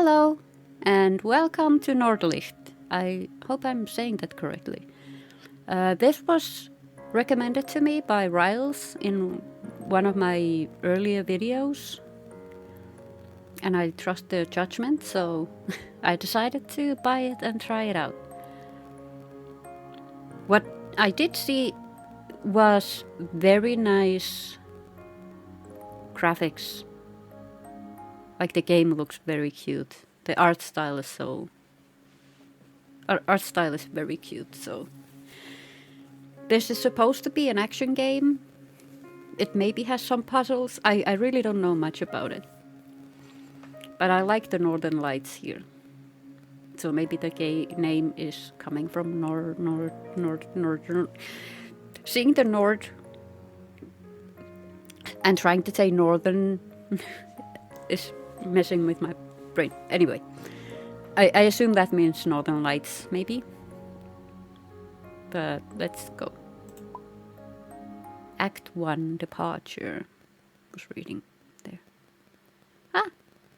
Hello, and welcome to Nordlicht. I hope I'm saying that correctly. This was recommended to me by Riles in one of my earlier videos, and I trust their judgment, so I decided to buy it and try it out. What I did see was very nice graphics. Like the game looks very cute. The art style is very cute, so this is supposed to be an action game. It maybe has some puzzles. I really don't know much about it. But I like the Northern Lights here. So maybe the name is coming from seeing the Nord and trying to say Northern is messing with my brain. Anyway, I assume that means Northern Lights, maybe. But let's go. Act 1, Departure. Was reading there. Ah!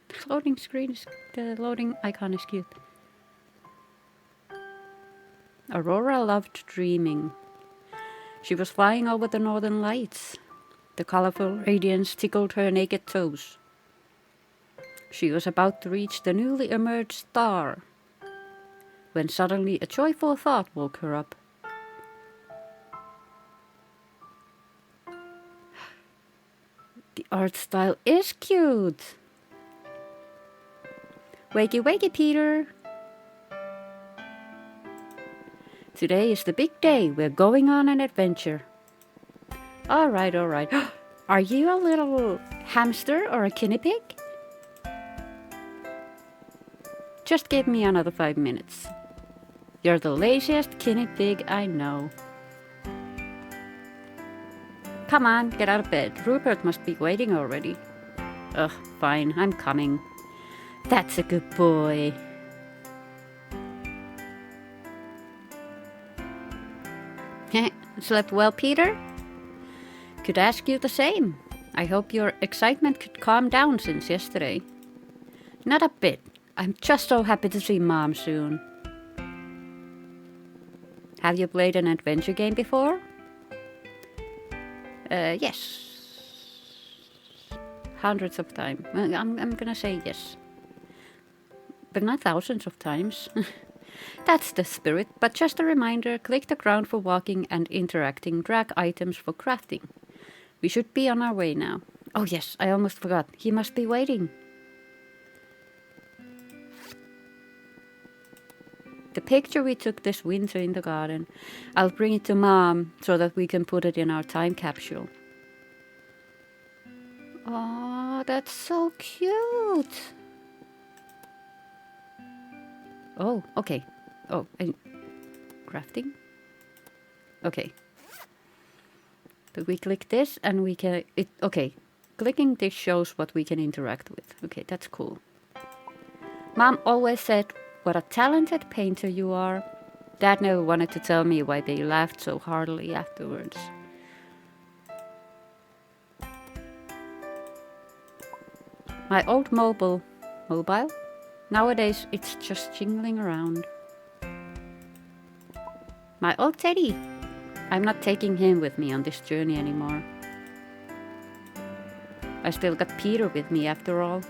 The loading screen is... the loading icon is cute. Aurora loved dreaming. She was flying over the Northern Lights. The colorful radiance tickled her naked toes. She was about to reach the newly emerged star, when suddenly a joyful thought woke her up. The art style is cute! Wakey wakey, Peter! Today is the big day. We're going on an adventure. Alright, alright. Are you a little hamster or a guinea pig? Just give me another 5 minutes. You're the laziest guinea pig I know. Come on, get out of bed. Rupert must be waiting already. Ugh, fine, I'm coming. That's a good boy. Slept well, Peter? Could ask you the same. I hope your excitement could calm down since yesterday. Not a bit. I'm just so happy to see Mom soon. Have you played an adventure game before? Yes. Hundreds of times. I'm gonna say yes. But not thousands of times. That's the spirit, but just a reminder, click the ground for walking and interacting, drag items for crafting. We should be on our way now. Oh yes, I almost forgot. He must be waiting. The picture we took this winter in the garden. I'll bring it to Mom so that we can put it in our time capsule. Oh, that's so cute. Oh, okay. Oh, and crafting? Okay. But we click this and we can... okay. Clicking this shows what we can interact with. Okay, that's cool. Mom always said, what a talented painter you are. Dad never wanted to tell me why they laughed so heartily afterwards. My old mobile? Nowadays it's just jingling around. My old teddy. I'm not taking him with me on this journey anymore. I still got Peter with me after all.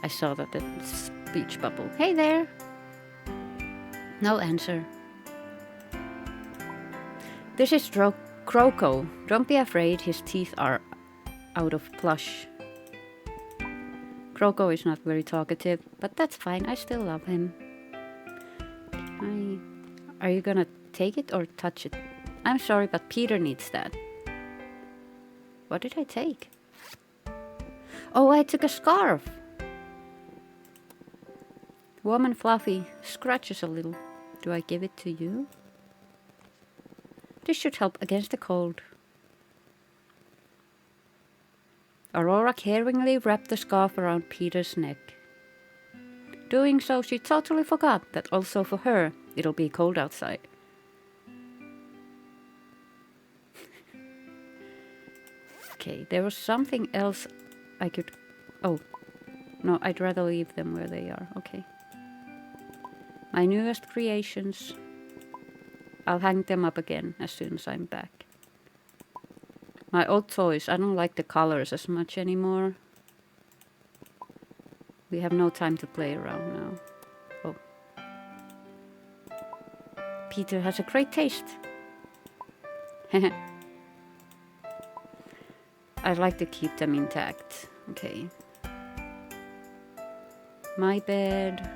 I saw that the speech bubble. Hey there! No answer. This is Croco. Don't be afraid, his teeth are out of plush. Croco is not very talkative, but that's fine, I still love him. Are you gonna take it or touch it? I'm sorry, but Peter needs that. What did I take? Oh, I took a scarf! Warm and fluffy, scratches a little. Do I give it to you? This should help against the cold. Aurora caringly wrapped the scarf around Peter's neck. Doing so, she totally forgot that also for her, it'll be cold outside. Okay, there was something else I could... Oh, No, I'd rather leave them where they are. Okay. My newest creations. I'll hang them up again as soon as I'm back. My old toys, I don't like the colors as much anymore. We have no time to play around now. Oh. Peter has a great taste. I'd like to keep them intact. Okay. My bed.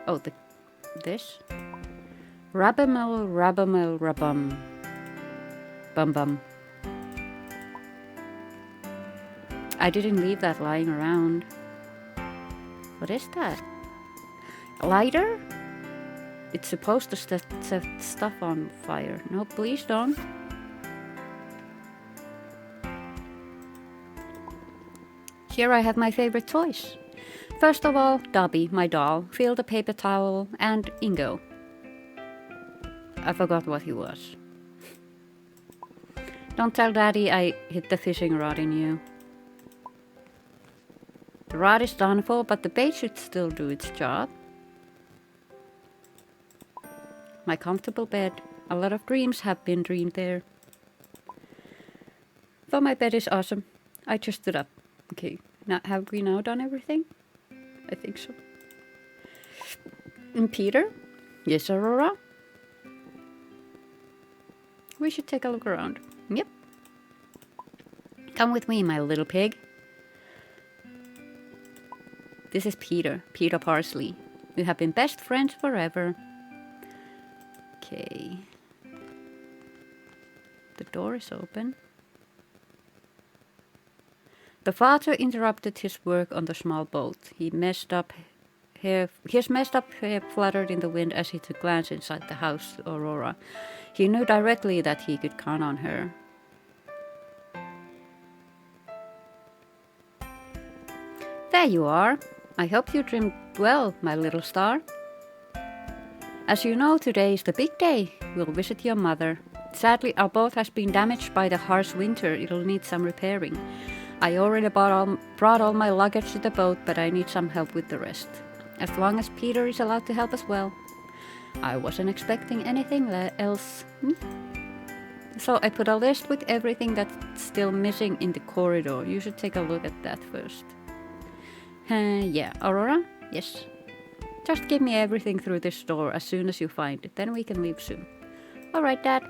Oh, this. Rabamel, rabamel, rabum. Bum bum. I didn't leave that lying around. What is that? A lighter? It's supposed to set stuff on fire. No, please don't. Here I have my favorite toys. First of all, Dobby, my doll, Phil the paper towel, and Ingo. I forgot what he was. Don't tell Daddy I hit the fishing rod in you. The rod is done for, but the bait should still do its job. My comfortable bed. A lot of dreams have been dreamed there. Though my bed is awesome, I just stood up. Okay, now have we now done everything? I think so. And Peter? Yes, Aurora? We should take a look around. Yep. Come with me, my little pig. This is Peter Parsley. We have been best friends forever. Okay. The door is open. The father interrupted his work on the small boat. His messed up hair fluttered in the wind as he took a glance inside the house to Aurora. He knew directly that he could count on her. There you are. I hope you dreamed well, my little star. As you know, today is the big day. We'll visit your mother. Sadly, our boat has been damaged by the harsh winter. It'll need some repairing. I already brought all my luggage to the boat, but I need some help with the rest. As long as Peter is allowed to help as well. I wasn't expecting anything else. So I put a list with everything that's still missing in the corridor. You should take a look at that first. Yeah, Aurora? Yes. Just give me everything through this door as soon as you find it. Then we can leave soon. Alright, Dad.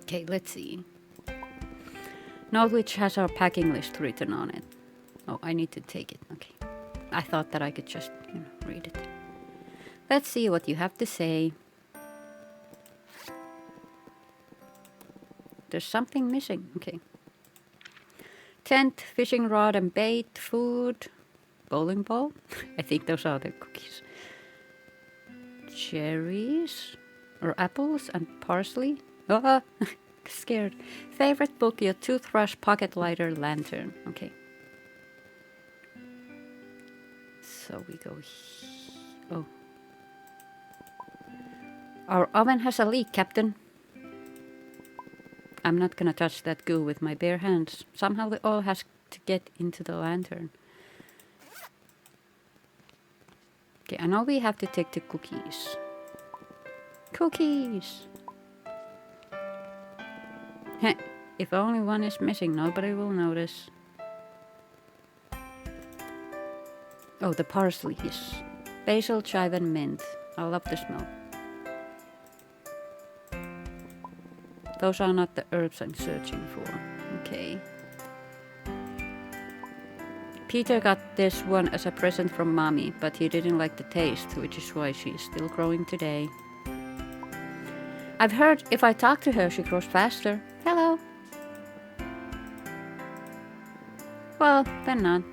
Okay, let's see. Nordlicht has our packing list written on it. Oh, I need to take it. Okay. I thought that I could just, read it. Let's see what you have to say. There's something missing. Okay. Tent, fishing rod and bait, food, bowling ball. I think those are the cookies. Cherries or apples and parsley. Scared. Favorite book, your toothbrush, pocket lighter, lantern. Okay. So we go Oh. Our oven has a leak, Captain. I'm not gonna touch that goo with my bare hands. Somehow the oil has to get into the lantern. Okay, I know we have to take the cookies. Cookies! Heh, if only one is missing, nobody will notice. Oh, the parsley, yes. Basil, chive and mint. I love the smell. Those are not the herbs I'm searching for. Okay. Peter got this one as a present from Mommy, but he didn't like the taste, which is why she's still growing today. I've heard if I talk to her, she grows faster. Hello. Well, then not.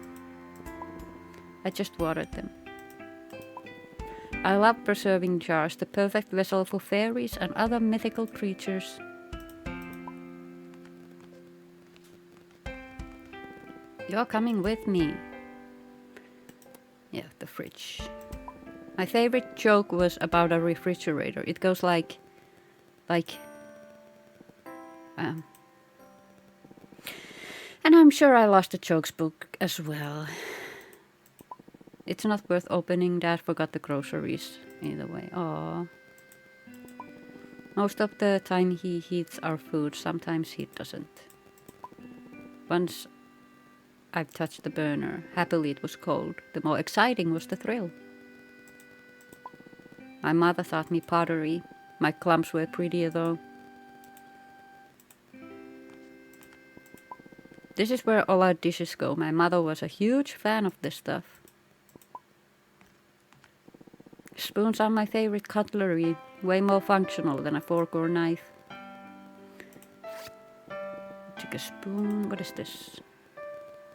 I just watered them. I love preserving jars, the perfect vessel for fairies and other mythical creatures. You're coming with me. Yeah, the fridge. My favorite joke was about a refrigerator. It goes like and And I'm sure I lost the jokes book as well. It's not worth opening. Dad forgot the groceries. Either way. Aww. Most of the time he heats our food. Sometimes he doesn't. Once I've touched the burner. Happily it was cold. The more exciting was the thrill. My mother taught me pottery. My clumps were prettier though. This is where all our dishes go. My mother was a huge fan of this stuff. Spoons are my favorite cutlery. Way more functional than a fork or knife. Take a spoon. What is this?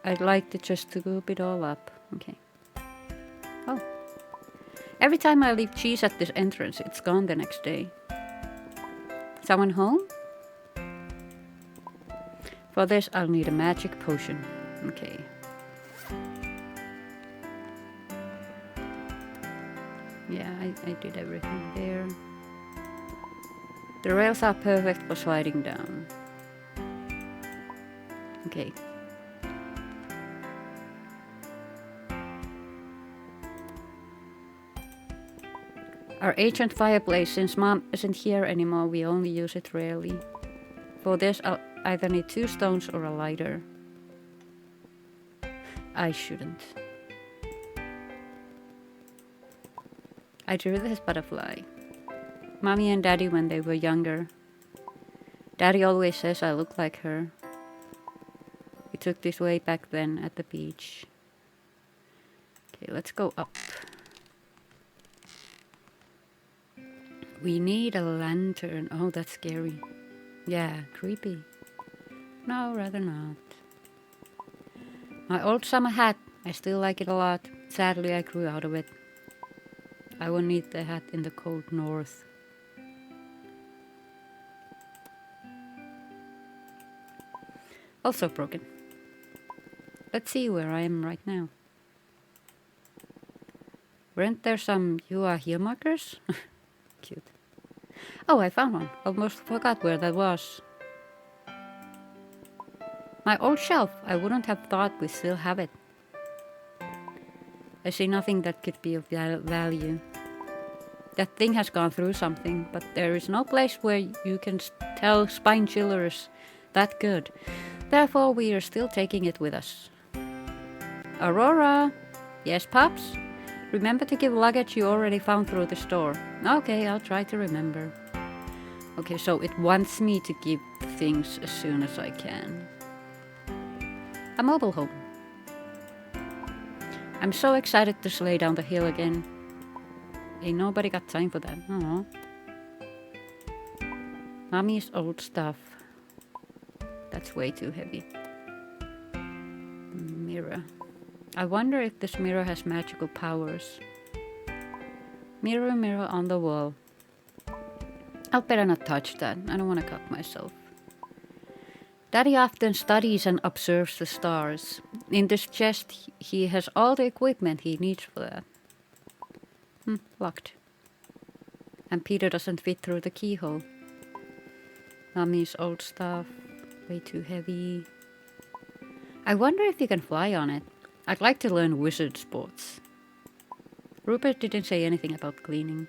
I'd like to just scoop it all up. Okay. Oh. Every time I leave cheese at this entrance, it's gone the next day. Someone home? For this, I'll need a magic potion. Okay. Yeah, I did everything there. The rails are perfect for sliding down. Okay. Our ancient fireplace, since Mom isn't here anymore, we only use it rarely. For this, I'll either need 2 stones or a lighter. I shouldn't. I drew this butterfly. Mommy and Daddy when they were younger. Daddy always says I look like her. We took this way back then at the beach. Okay, let's go up. We need a lantern. Oh, that's scary. Yeah, creepy. No, rather not. My old summer hat. I still like it a lot. Sadly, I grew out of it. I won't need the hat in the cold north. Also broken. Let's see where I am right now. Weren't there some "you are here" markers? Cute. Oh, I found one. Almost forgot where that was. My old shelf. I wouldn't have thought we still have it. I see nothing that could be of value. That thing has gone through something, but there is no place where you can tell spine chillers that good. Therefore, we are still taking it with us. Aurora! Yes, Pops? Remember to give luggage you already found through the store. Okay, I'll try to remember. Okay, so it wants me to give things as soon as I can. A mobile home. I'm so excited to sleigh down the hill again. Ain't nobody got time for that. Aww. Mommy's old stuff. That's way too heavy. Mirror. I wonder if this mirror has magical powers. Mirror, mirror on the wall. I'll better not touch that. I don't want to cut myself. Daddy often studies and observes the stars. In this chest, he has all the equipment he needs for that. Locked. And Peter doesn't fit through the keyhole. Mommy's old stuff. Way too heavy. I wonder if you can fly on it. I'd like to learn wizard sports. Rupert didn't say anything about cleaning.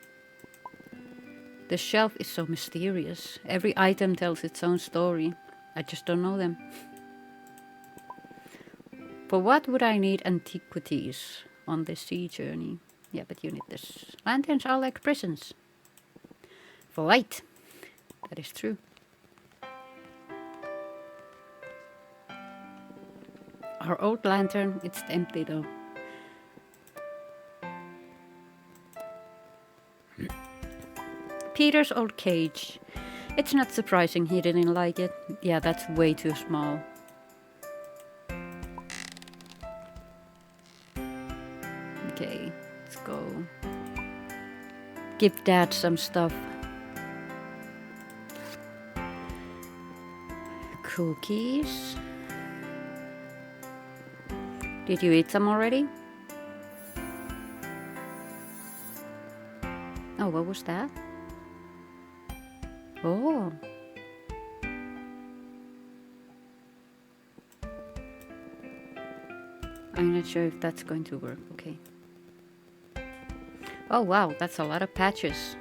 The shelf is so mysterious. Every item tells its own story. I just don't know them. For what would I need antiquities on this sea journey? Yeah, but you need this. Lanterns are like prisons. For light. That is true. Our old lantern, it's empty though. Peter's old cage. It's not surprising he didn't like it. Yeah, that's way too small. Okay, let's go. Give Dad some stuff. Cookies. Did you eat some already? Oh, what was that? Oh. I'm not sure if that's going to work. Okay. Oh wow, that's a lot of patches.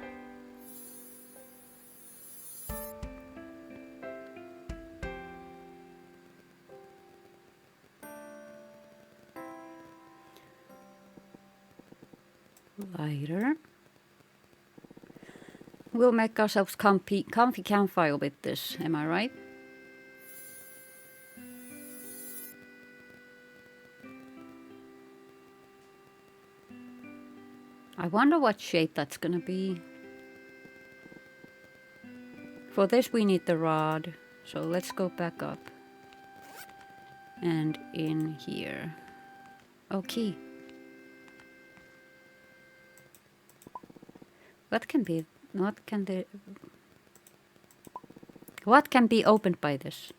Lighter. We'll make ourselves comfy campfire with this, am I right? I wonder what shape that's gonna be. For this we need the rod, so let's go back up. And in here. Okay. What can be opened by this?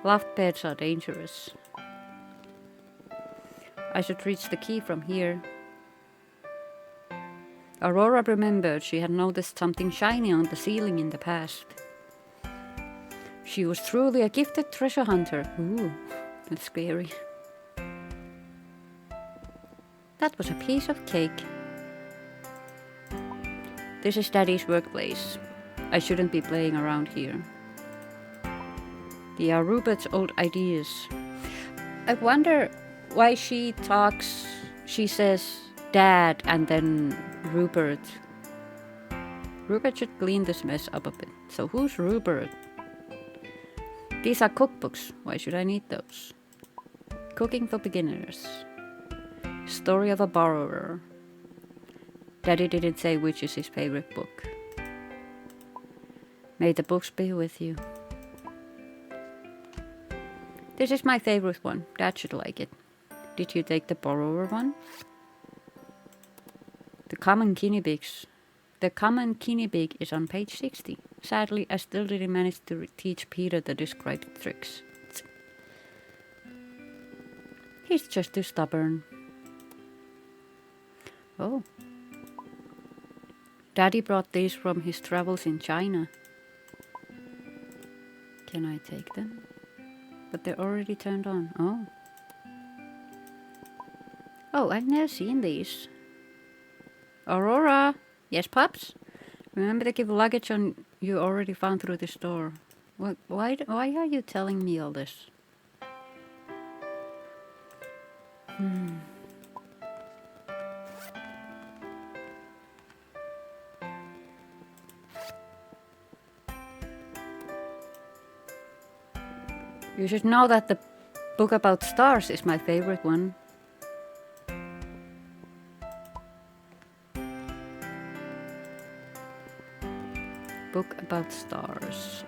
Loft beds are dangerous. I should reach the key from here. Aurora remembered she had noticed something shiny on the ceiling in the past. She was truly a gifted treasure hunter. Ooh, that's scary. That was a piece of cake. This is Daddy's workplace. I shouldn't be playing around here. They are Rupert's old ideas. I wonder why she talks, she says Dad and then Rupert. Rupert should clean this mess up a bit. So who's Rupert? These are cookbooks. Why should I need those? Cooking for beginners. Story of a borrower. Daddy didn't say which is his favorite book. May the books be with you. This is my favorite one. Dad should like it. Did you take the borrower one? The common guinea pigs. The common guinea pig is on page 60. Sadly, I still didn't manage to teach Peter the described tricks. He's just too stubborn. Oh. Daddy brought these from his travels in China. Can I take them? But they're already turned on. Oh. Oh, I've never seen these. Aurora! Yes, Pops? Remember to give luggage on you already found through this door. What? Why are you telling me all this? You should know that the book about stars is my favorite one. Book about stars.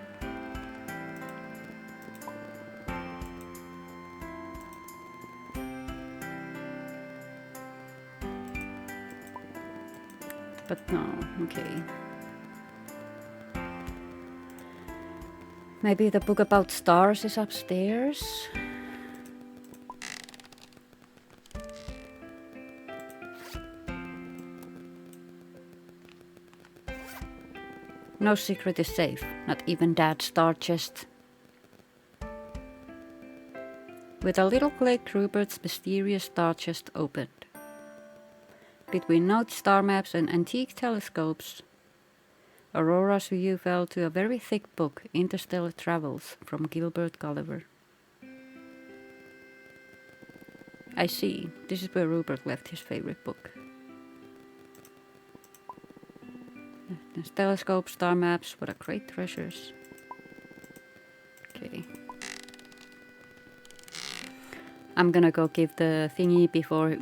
But no, okay. Maybe the book about stars is upstairs? No secret is safe, not even Dad's star chest. With a little click, Rupert's mysterious star chest opened. Between notes, star maps, and antique telescopes, Aurora's view fell to a very thick book, Interstellar Travels, from Gilbert Gulliver. I see. This is where Rupert left his favorite book. There's telescopes, star maps, what a great treasures. Okay. I'm gonna go give the thingy before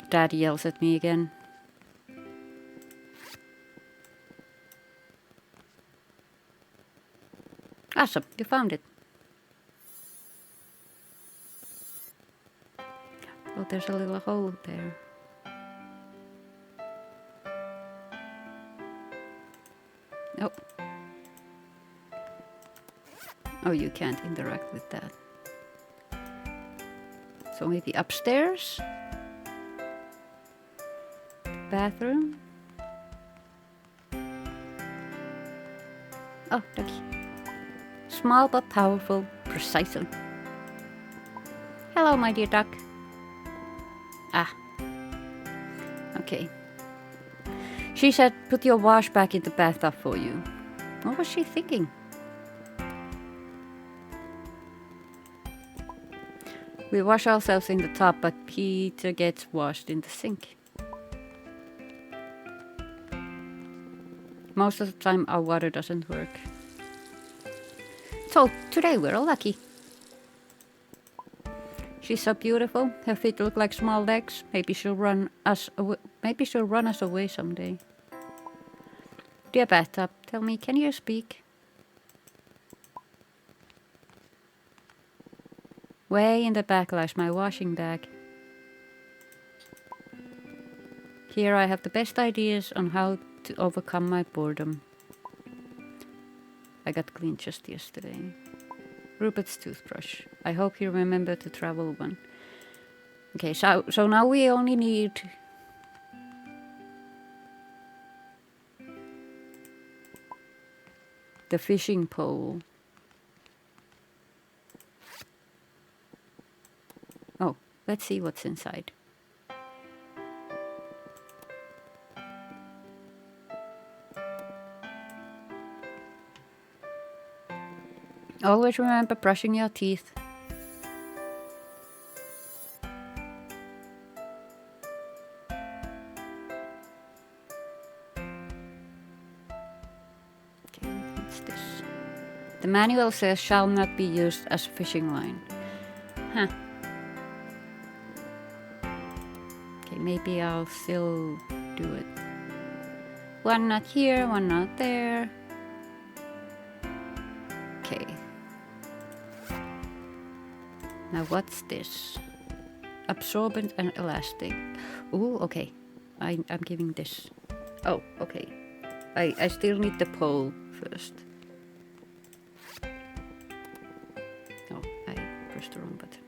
Dad yells at me again. Awesome, you found it. Oh, there's a little hole there. Oh. Oh, you can't interact with that. So maybe upstairs? Bathroom? Oh, ducky. Small but powerful, precisely. Hello, my dear duck. Ah, okay. She said, put your wash back in the bathtub for you. What was she thinking? We wash ourselves in the tub, but Peter gets washed in the sink. Most of the time our water doesn't work. So today we're lucky. She's so beautiful. Her feet look like small legs. Maybe she'll run us away. Maybe she'll run us away someday. Dear bathtub, tell me, can you speak? Way in the back lies my washing bag. Here I have the best ideas on how to overcome my boredom. I got clean just yesterday. Rupert's toothbrush. I hope you remember to travel one. Okay, so now we only need the fishing pole. Oh, let's see what's inside. Always remember brushing your teeth. Okay, what's this? The manual says shall not be used as fishing line. Huh. Okay, maybe I'll still do it. One not here, one not there. Okay. Now what's this? Absorbent and elastic. Ooh, okay. I'm giving this. Oh, okay. I still need the pole first. Oh, I pressed the wrong button.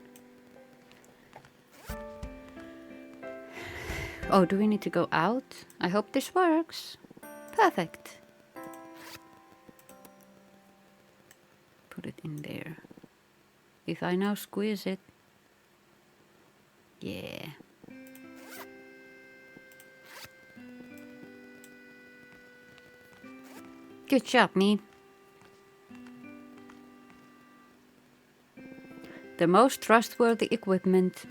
Oh, do we need to go out? I hope this works. Perfect. Put it in there. If I now squeeze it. Yeah. Good job, me. The most trustworthy equipment.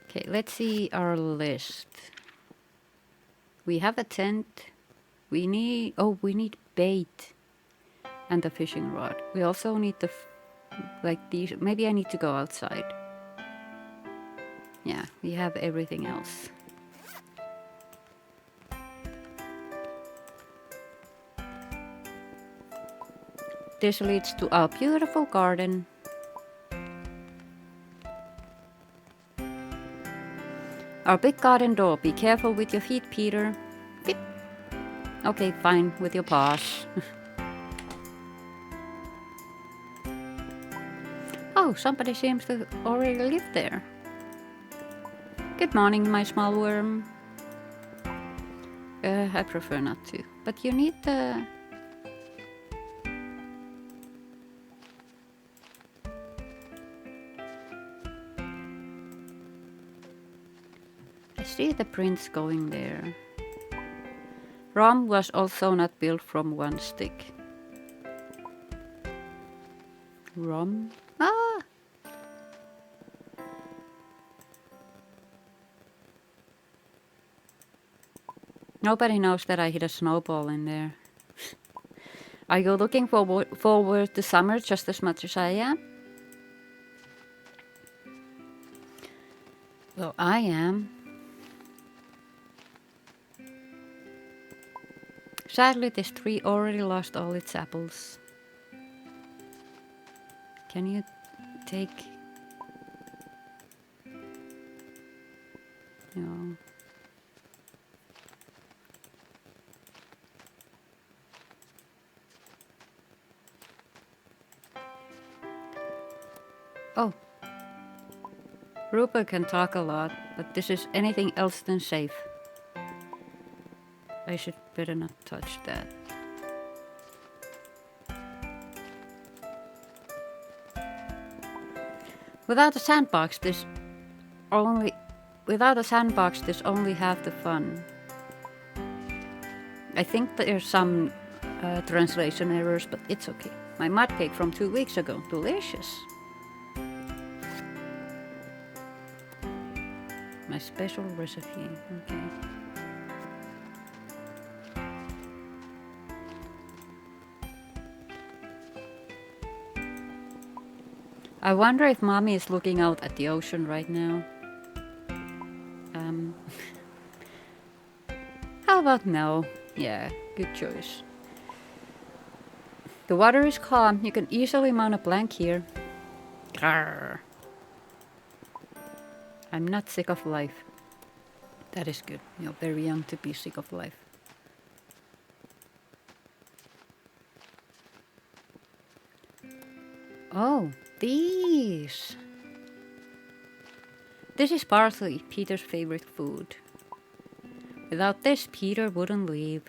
Okay, let's see our list. We have a tent. We need bait and the fishing rod. We also need the like these. Maybe I need to go outside. Yeah, we have everything else. This leads to our beautiful garden. Our big garden door. Be careful with your feet, Peter. Beep. Okay, fine, with your paws. Oh, somebody seems to already live there. Good morning, my small worm. I prefer not to. But you need the... I see the prints going there. Rome was also not built from one stick. Rome? Ah! Nobody knows that I hit a snowball in there. Are you looking forward to summer just as much as I am? Well, I am. Sadly, this tree already lost all its apples. Can you take... No. Oh. Rupert can talk a lot, but this is anything else than safe. I should better not touch that. Without a sandbox, there's only half the fun. I think there's some translation errors, but it's okay. My mud cake from 2 weeks ago, delicious. My special recipe, okay. I wonder if Mommy is looking out at the ocean right now. How about no? Yeah, good choice. The water is calm. You can easily mount a plank here. Grrr. I'm not sick of life. That is good. You're very young to be sick of life. Oh, these. This is parsley, Peter's favorite food. Without this, Peter wouldn't leave.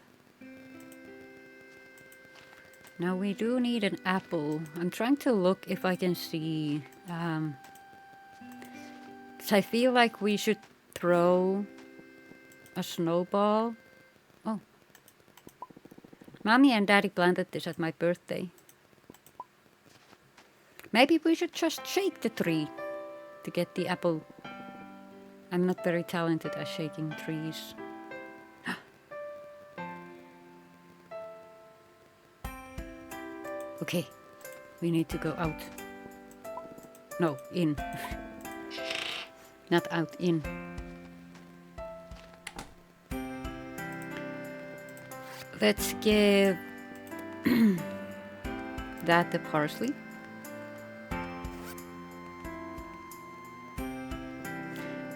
Now we do need an apple. I'm trying to look if I can see. 'Cause I feel like we should throw a snowball. Oh. Mommy and Daddy planted this at my birthday. Maybe we should just shake the tree to get the apple. I'm not very talented at shaking trees. Okay, we need to go out. No, in. Not out, in. Let's give that the parsley.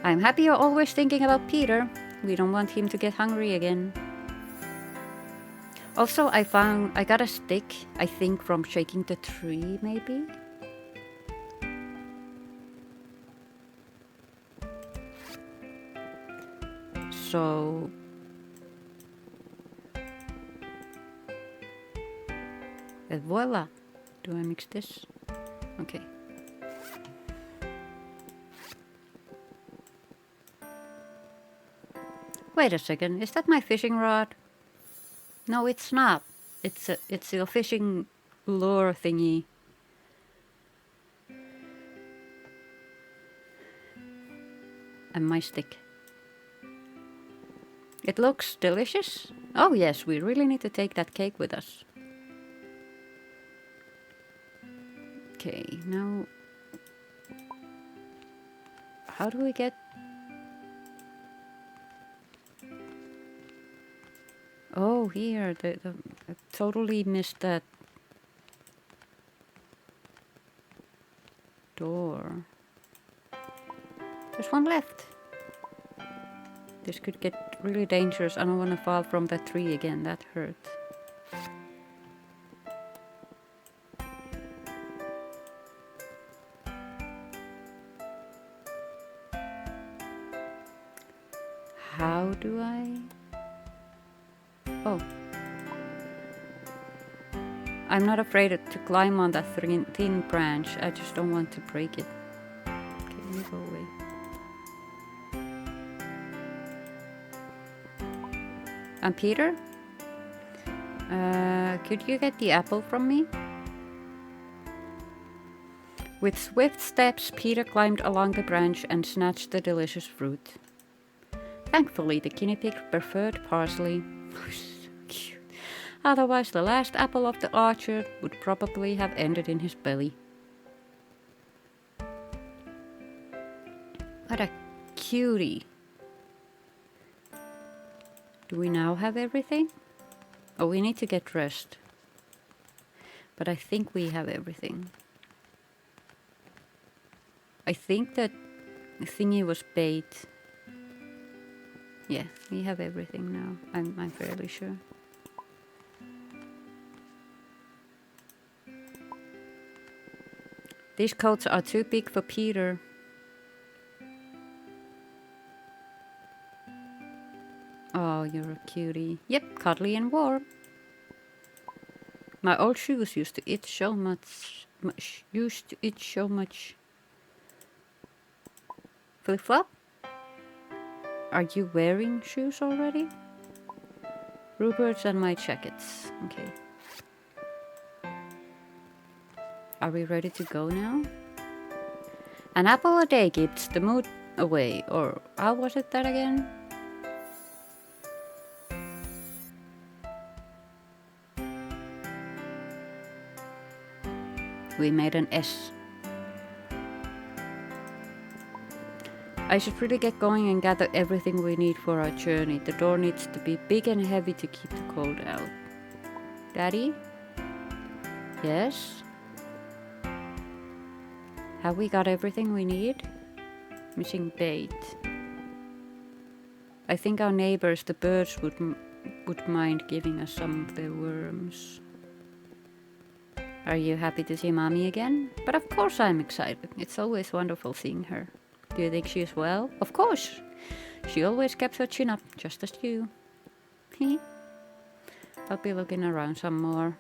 I'm happy you're always thinking about Peter. We don't want him to get hungry again. Also, I got a stick, I think, from shaking the tree, maybe? So... and voila! Do I mix this? Okay. Wait a second, is that my fishing rod? No, it's not. It's a fishing lure thingy. And my stick. It looks delicious. Oh yes, we really need to take that cake with us. Okay, now... how do we get... oh, here, I totally missed that door. There's one left. This could get really dangerous. I don't want to fall from that tree again. That hurt. How do I... oh. I'm not afraid to climb on that thin branch. I just don't want to break it. Okay, you go away. And Peter? Could you get the apple from me? With swift steps, Peter climbed along the branch and snatched the delicious fruit. Thankfully, the guinea pig preferred parsley. So cute. Otherwise, the last apple of the orchard would probably have ended in his belly. What a cutie. Do we now have everything? Oh, we need to get dressed. But I think we have everything. I think that thingy was bait. Yeah, we have everything now. I'm fairly sure. These coats are too big for Peter. Oh, you're a cutie. Yep, cuddly and warm. My old shoes used to itch so much. Flip-flop? Are you wearing shoes already? Rupert's and my jackets. Okay. Are we ready to go now? An apple a day keeps the mood away. Or how was it that again? We made an S. I should really get going and gather everything we need for our journey. The door needs to be big and heavy to keep the cold out. Daddy? Yes? Have we got everything we need? Missing bait. I think our neighbors, the birds, would mind giving us some of their worms. Are you happy to see Mommy again? But of course I'm excited. It's always wonderful seeing her. Do you think she is well? Of course. She always kept her chin up, just as you. I'll be looking around some more.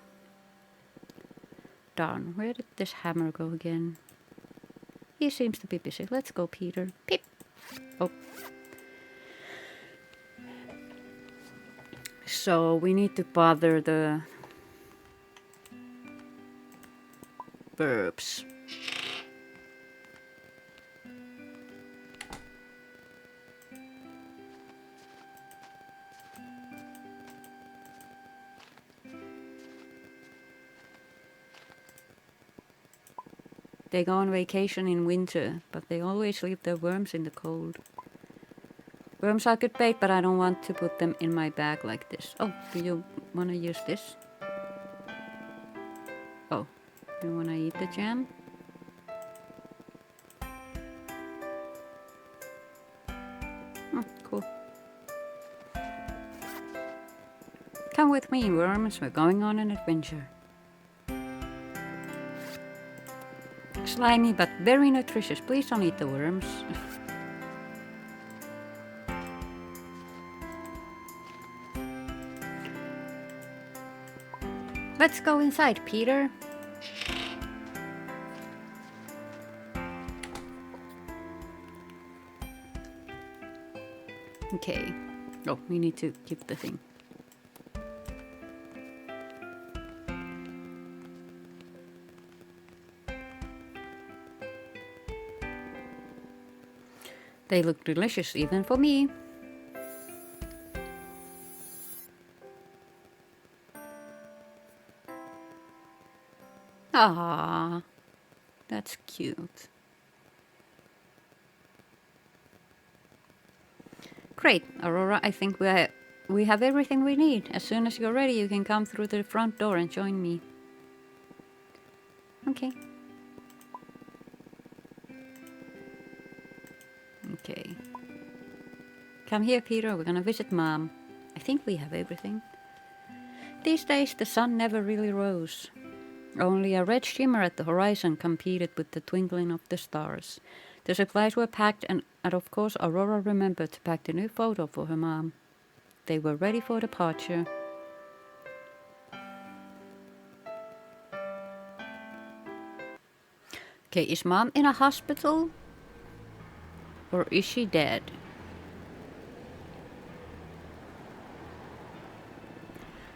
Darn, where did this hammer go again? He seems to be busy. Let's go, Peter. Pip! Oh. So we need to bother the verbs. They go on vacation in winter, but they always leave their worms in the cold. Worms are good bait, but I don't want to put them in my bag like this. Oh, do you want to use this? Oh, you want to eat the jam? Oh, cool. Come with me, worms. We're going on an adventure. Slimy, but very nutritious. Please don't eat the worms. Let's go inside, Peter. Okay. Oh, we need to keep the thing. They look delicious even for me. Ah, that's cute. Great, Aurora, I think we have everything we need. As soon as you're ready, you can come through the front door and join me. Okay. Okay. Come here, Peter. We're gonna visit Mom. I think we have everything. These days, the sun never really rose. Only a red shimmer at the horizon competed with the twinkling of the stars. The supplies were packed, and of course, Aurora remembered to pack the new photo for her mom. They were ready for departure. Okay, is Mom in a hospital? Or is she dead?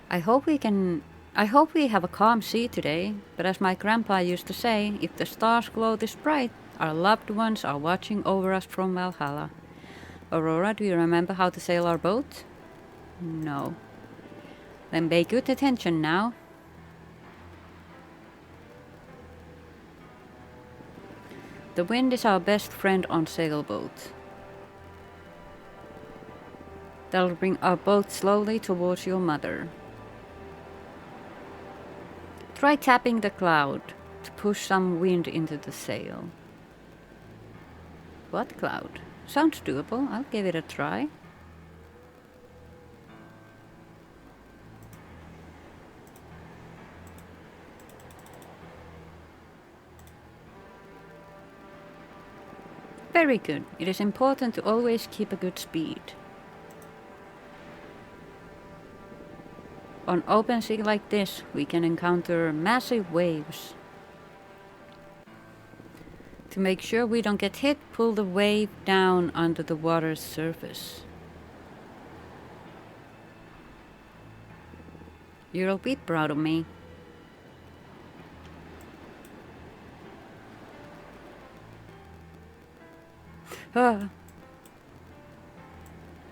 I hope we have a calm sea today, but as my grandpa used to say, if the stars glow this bright, our loved ones are watching over us from Valhalla. Aurora, do you remember how to sail our boat? No. Then pay good attention now. The wind is our best friend on sailboat. That'll bring our boat slowly towards your mother. Try tapping the cloud to push some wind into the sail. What cloud? Sounds doable. I'll give it a try. Very good. It is important to always keep a good speed. On open sea like this, we can encounter massive waves. To make sure we don't get hit, pull the wave down under the water's surface. You'll be proud of me.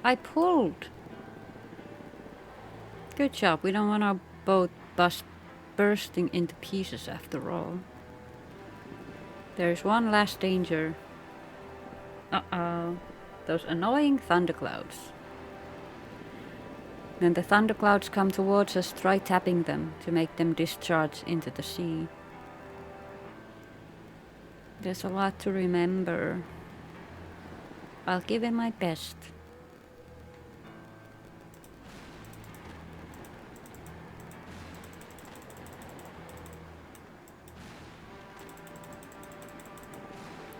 I pulled. Good job. We don't want our boat bursting into pieces after all. There's one last danger. Uh-oh. Those annoying thunderclouds. When the thunderclouds come towards us, try tapping them to make them discharge into the sea. There's a lot to remember. I'll give it my best.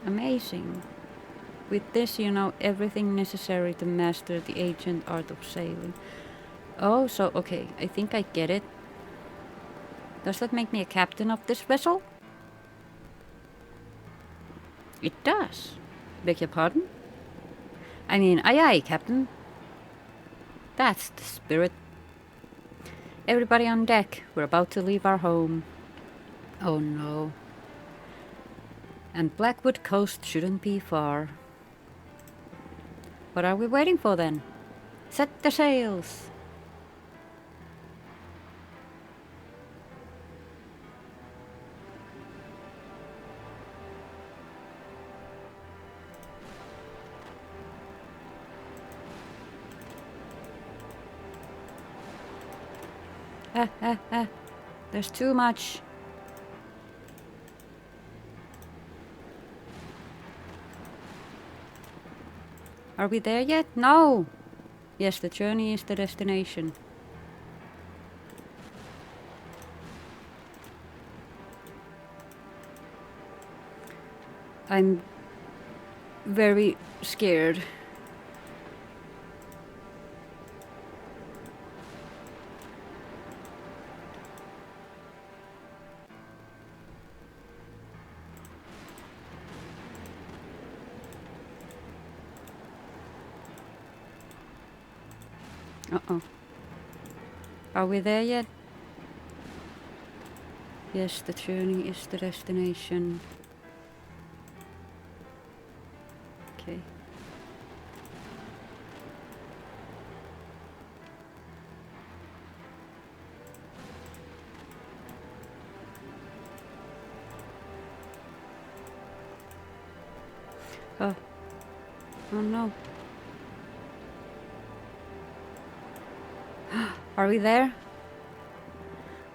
Amazing. With this you know everything necessary to master the ancient art of sailing. Oh, so okay, I think I get it. Does that make me a captain of this vessel? It does. Beg your pardon? I mean, aye aye, Captain. That's the spirit. Everybody on deck, we're about to leave our home. Oh no. And Blackwood Coast shouldn't be far. What are we waiting for then? Set the sails! There's too much. Are we there yet? No! Yes, the journey is the destination. I'm very scared. Uh-oh. Are we there yet? Yes, the journey is the destination. Okay. Oh. Oh no. Are we there?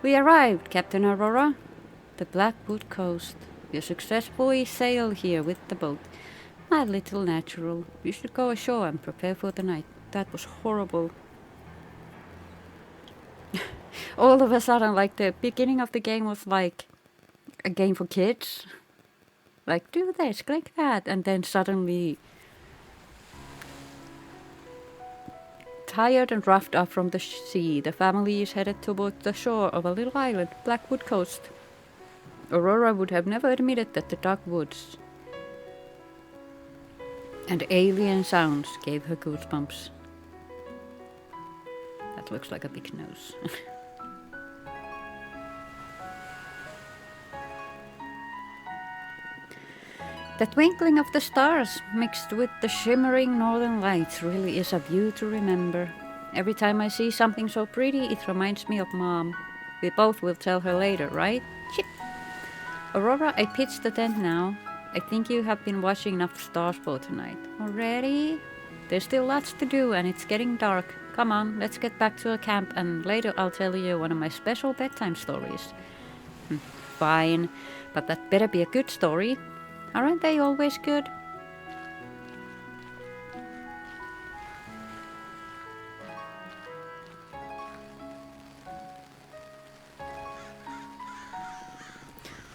We arrived, Captain Aurora. The Blackwood Coast. We successfully sailed here with the boat. My little natural. You should go ashore and prepare for the night. That was horrible. All of a sudden, like the beginning of the game was like a game for kids. Like, do this, click that, and then suddenly tired and roughed up from the sea, the family is headed toward the shore of a little island, Blackwood Coast. Aurora would have never admitted that the dark woods and alien sounds gave her goosebumps. That looks like a big nose. The twinkling of the stars mixed with the shimmering northern lights really is a view to remember. Every time I see something so pretty, it reminds me of Mom. We both will tell her later, right? Chip! Aurora, I pitched the tent now. I think you have been watching enough stars for tonight. Already? There's still lots to do and it's getting dark. Come on, let's get back to the camp and later I'll tell you one of my special bedtime stories. Fine, but that better be a good story. Aren't they always good?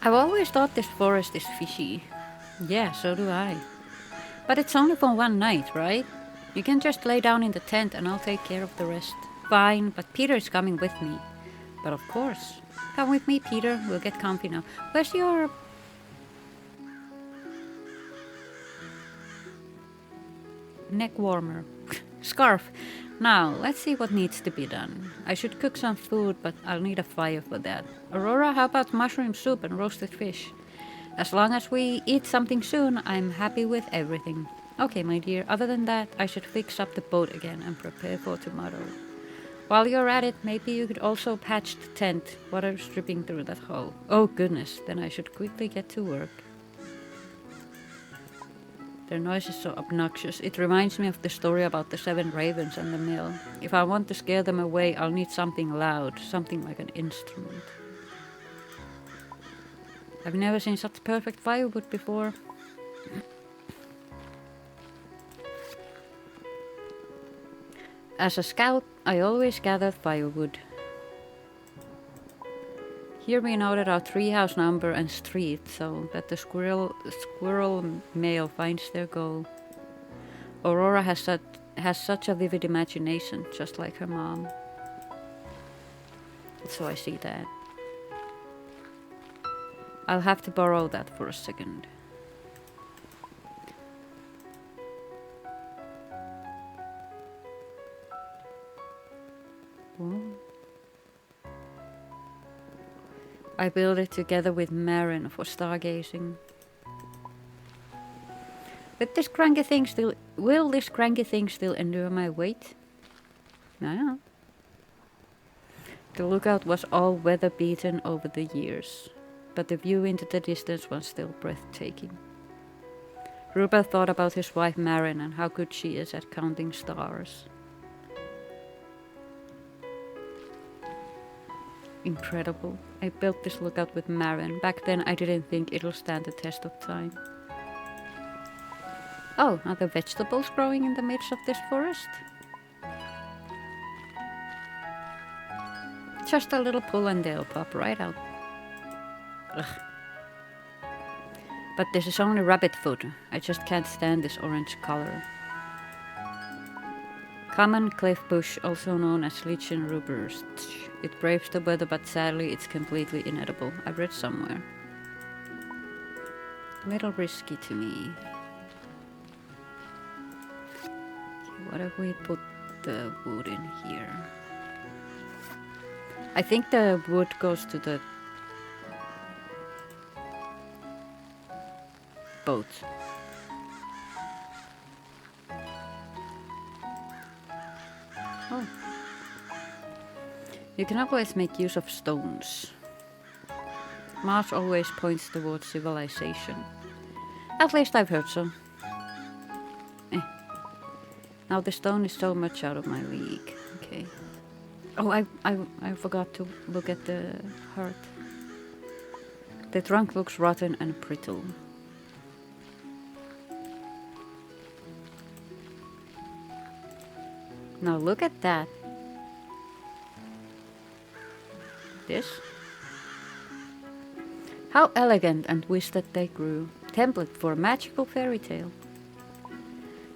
I've always thought this forest is fishy. Yeah, so do I. But it's only for one night, right? You can just lay down in the tent and I'll take care of the rest. Fine, but Peter is coming with me. But of course. Come with me, Peter. We'll get comfy now. Where's your... neck warmer? Scarf. Now, let's see what needs to be done. I should cook some food, but I'll need a fire for that. Aurora, how about mushroom soup and roasted fish? As long as we eat something soon, I'm happy with everything. Okay, my dear, other than that, I should fix up the boat again and prepare for tomorrow. While you're at it, maybe you could also patch the tent. Water's dripping through that hole. Oh goodness, then I should quickly get to work. Their noise is so obnoxious. It reminds me of the story about the 7 ravens and the mill. If I want to scare them away, I'll need something loud, something like an instrument. I've never seen such perfect firewood before. As a scout, I always gathered firewood. Here we noted our treehouse number and street so that the squirrel male finds their goal. Aurora has such a vivid imagination, just like her mom. So I see that. I'll have to borrow that for a second. Whoa. I built it together with Marin for stargazing. But this cranky thing still... Will this cranky thing still endure my weight? No. The lookout was all weather-beaten over the years, but the view into the distance was still breathtaking. Rupert thought about his wife Marin and how good she is at counting stars. Incredible. I built this lookout with Marin. Back then I didn't think it'll stand the test of time. Oh, are there vegetables growing in the midst of this forest? Just a little pull and they'll pop right out. Ugh. But this is only rabbit food. I just can't stand this orange color. Common cliff bush, also known as lichen rubus. It braves the weather, but sadly it's completely inedible. I read somewhere. A little risky to me. What if we put the wood in here? I think the wood goes to the boat. Oh. You can always make use of stones. Mars always points towards civilization. At least I've heard so. Now the stone is so much out of my league. Okay. Oh, I forgot to look at the heart. The trunk looks rotten and brittle. Now look at that. This? How elegant and wish that they grew. Template for a magical fairy tale.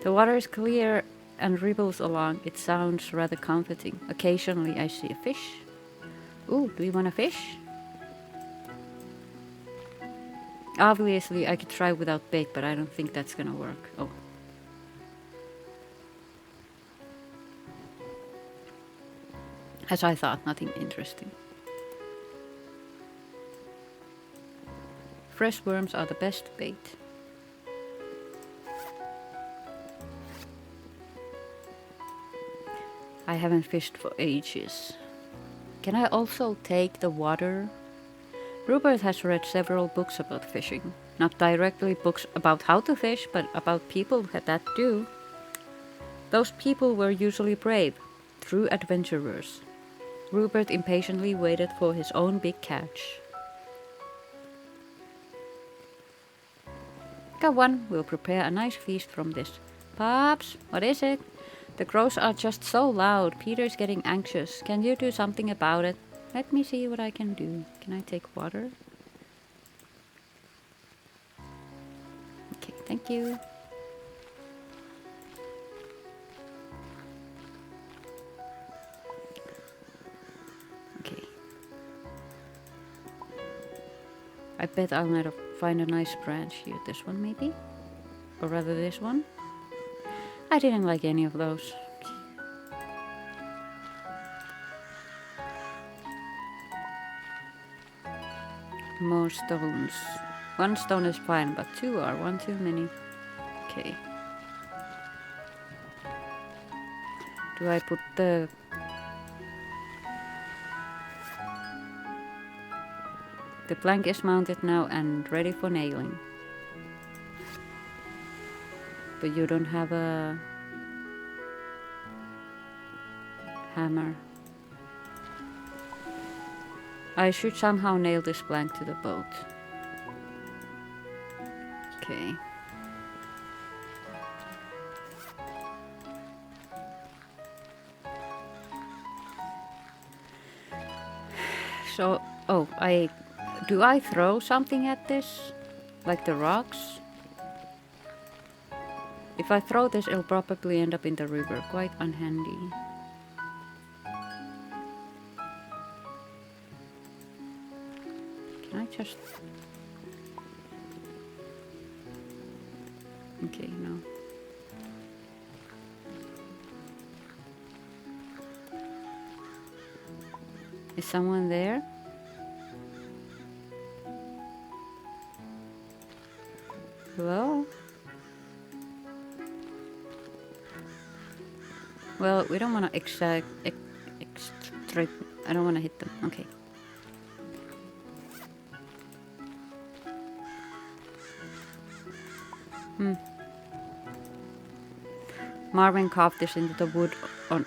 The water is clear and ripples along. It sounds rather comforting. Occasionally I see a fish. Ooh, do you want a fish? Obviously I could try without bait, but I don't think that's gonna work. Oh. As I thought, nothing interesting. Fresh worms are the best bait. I haven't fished for ages. Can I also take the water? Rupert has read several books about fishing. Not directly books about how to fish, but about people that do. Those people were usually brave, true adventurers. Rupert impatiently waited for his own big catch. Go on, we'll prepare a nice feast from this. Pops, what is it? The crows are just so loud. Peter's getting anxious. Can you do something about it? Let me see what I can do. Can I take water? Okay, thank you. I bet I'll never find a nice branch here. This one maybe? Or rather this one? I didn't like any of those. More stones. 1 stone is fine, but 2 are one too many. Okay. Do I put the... The plank is mounted now and ready for nailing. But you don't have a hammer. I should somehow nail this plank to the boat. Okay. So, oh, do I throw something at this? Like the rocks? If I throw this, it'll probably end up in the river. Quite unhandy. Can I just... Okay, no. Is someone there? Hello? Well, we don't want to extract... I don't want to hit them. Okay. Marvin carved this into the wood on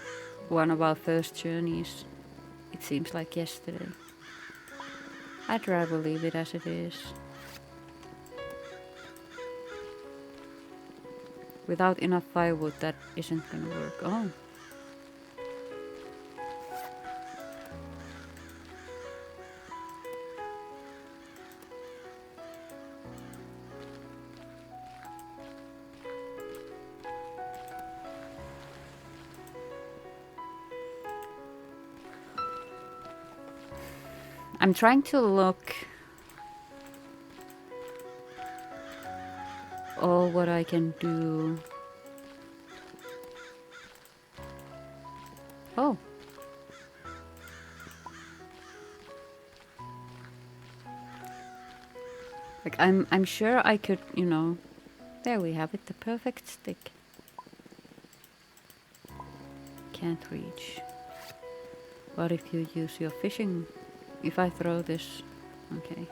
one of our first journeys. It seems like yesterday. I'd rather leave it as it is. Without enough firewood, that isn't gonna work. Oh. I'm trying to look all what I can do. Oh. Like I'm sure I could, you know, there we have it, the perfect stick. Can't reach. What if you use your fishing? If I throw this, okay.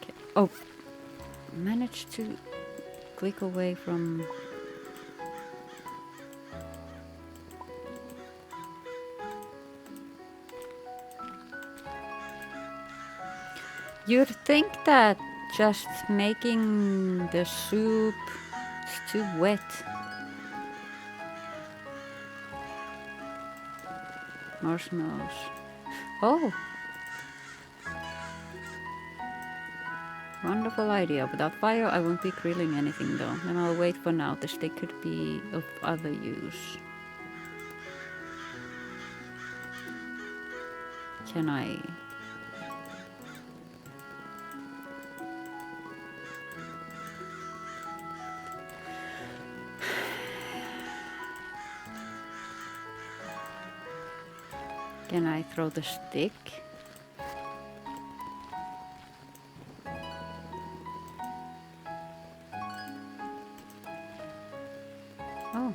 Okay. Oh, managed to click away from. You'd think that just making the soup is too wet. Marshmallows. Oh! Wonderful idea. Without fire I won't be grilling anything though. Then I'll wait for now. The stick could be of other use. Can I... Can I throw the stick? Oh.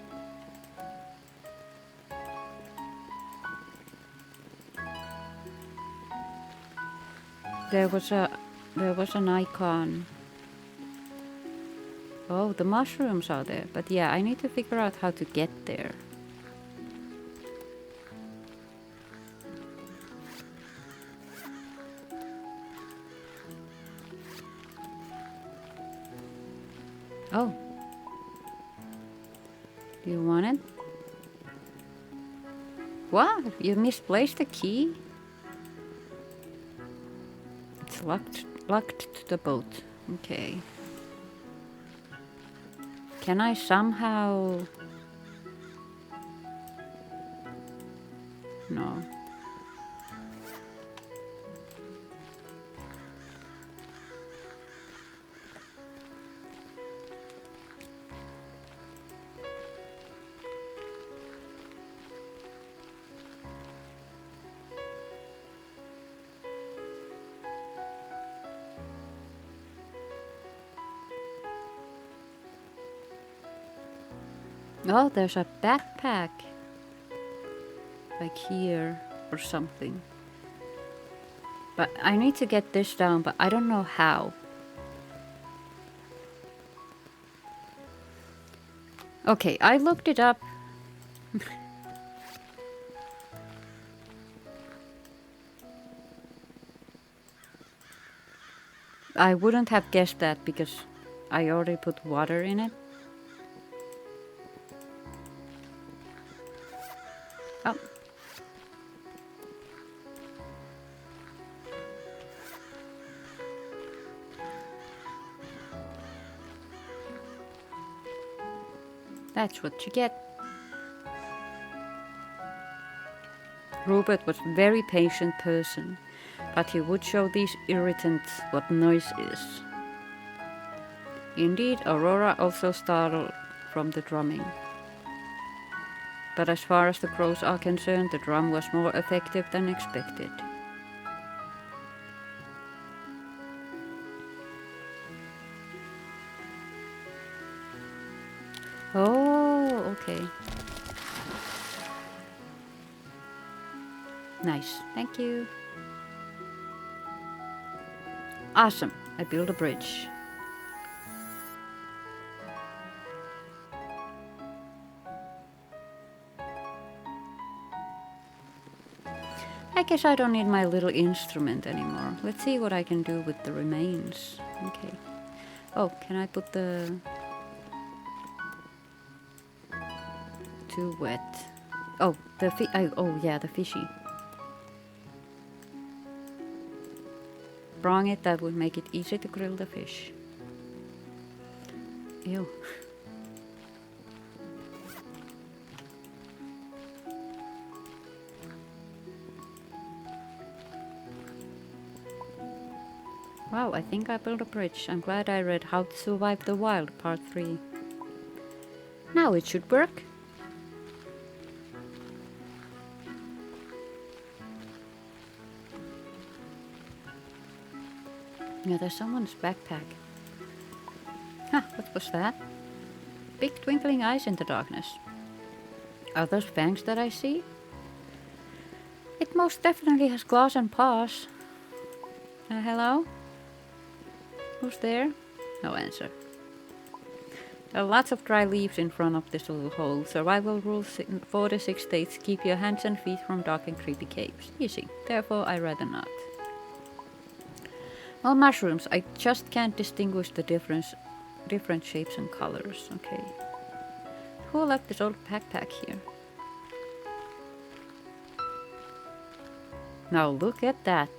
There was an icon. Oh, the mushrooms are there. But yeah, I need to figure out how to get there. Oh. Do you want it? What? You misplaced the key? It's locked to the boat. Okay. Can I somehow... No. Oh, there's a backpack. Like here or something. But I need to get this down, but I don't know how. Okay, I looked it up. I wouldn't have guessed that because I already put water in it. Oh. That's what you get. Rupert was a very patient person, but he would show these irritants what noise is. Indeed, Aurora also startled from the drumming. But as far as the crows are concerned, the drum was more effective than expected. Oh, okay. Nice, thank you. Awesome, I built a bridge. I guess I don't need my little instrument anymore. Let's see what I can do with the remains. Okay. Oh, can I put the... Too wet. Oh, oh yeah, the fishy. Wrong it, that would make it easy to grill the fish. Ew. Wow, I think I built a bridge. I'm glad I read How to Survive the Wild, Part 3. Now it should work. Yeah, there's someone's backpack. Huh, what was that? Big twinkling eyes in the darkness. Are those fangs that I see? It most definitely has claws and paws. Hello? Who's there? No answer. There are lots of dry leaves in front of this little hole. Survival rules in 46 states keep your hands and feet from dark and creepy caves. Easy. Therefore, I rather not. Well, mushrooms. I just can't distinguish the different shapes and colors. Okay. Who left this old backpack here? Now look at that.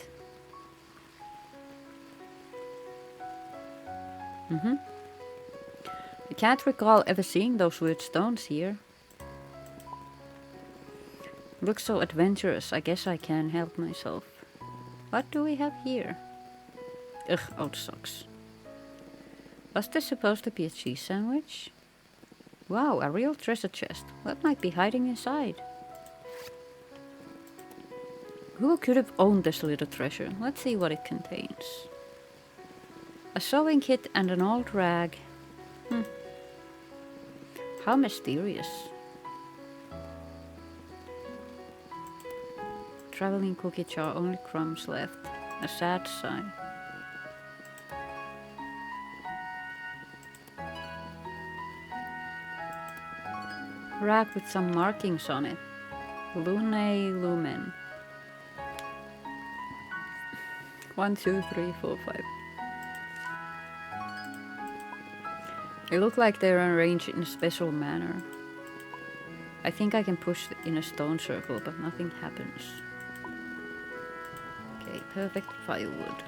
I can't recall ever seeing those weird stones here. Looks so adventurous. I guess I can't help myself. What do we have here? Ugh, old socks. Was this supposed to be a cheese sandwich? Wow, a real treasure chest. What might be hiding inside? Who could have owned this little treasure? Let's see what it contains. A sewing kit and an old rag. How mysterious. Traveling cookie jar, only crumbs left. A sad sign. Rag with some markings on it. Lune Lumen. 1, 2, 3, 4, 5. They look like they're arranged in a special manner. I think I can push in a stone circle, but nothing happens. Okay, perfect firewood.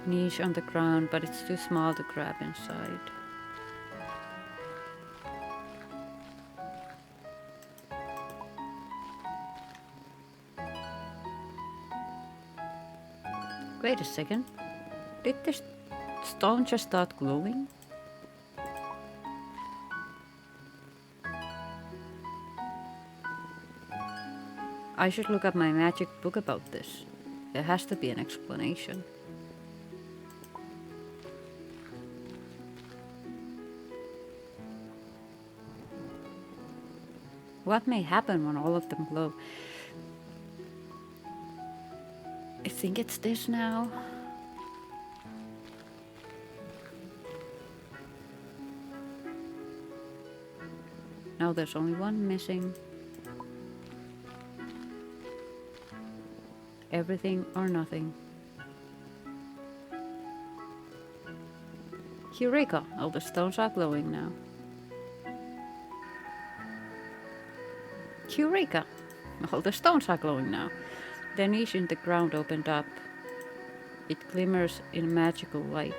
Niche on the ground, but it's too small to grab inside. Wait a second. Did this stone just start glowing? I should look up my magic book about this. There has to be an explanation. What may happen when all of them glow? I think it's this now. Now there's only one missing. Everything or nothing. Eureka! All the stones are glowing now. Eureka! All the stones are glowing now. The niche in the ground opened up. It glimmers in magical light.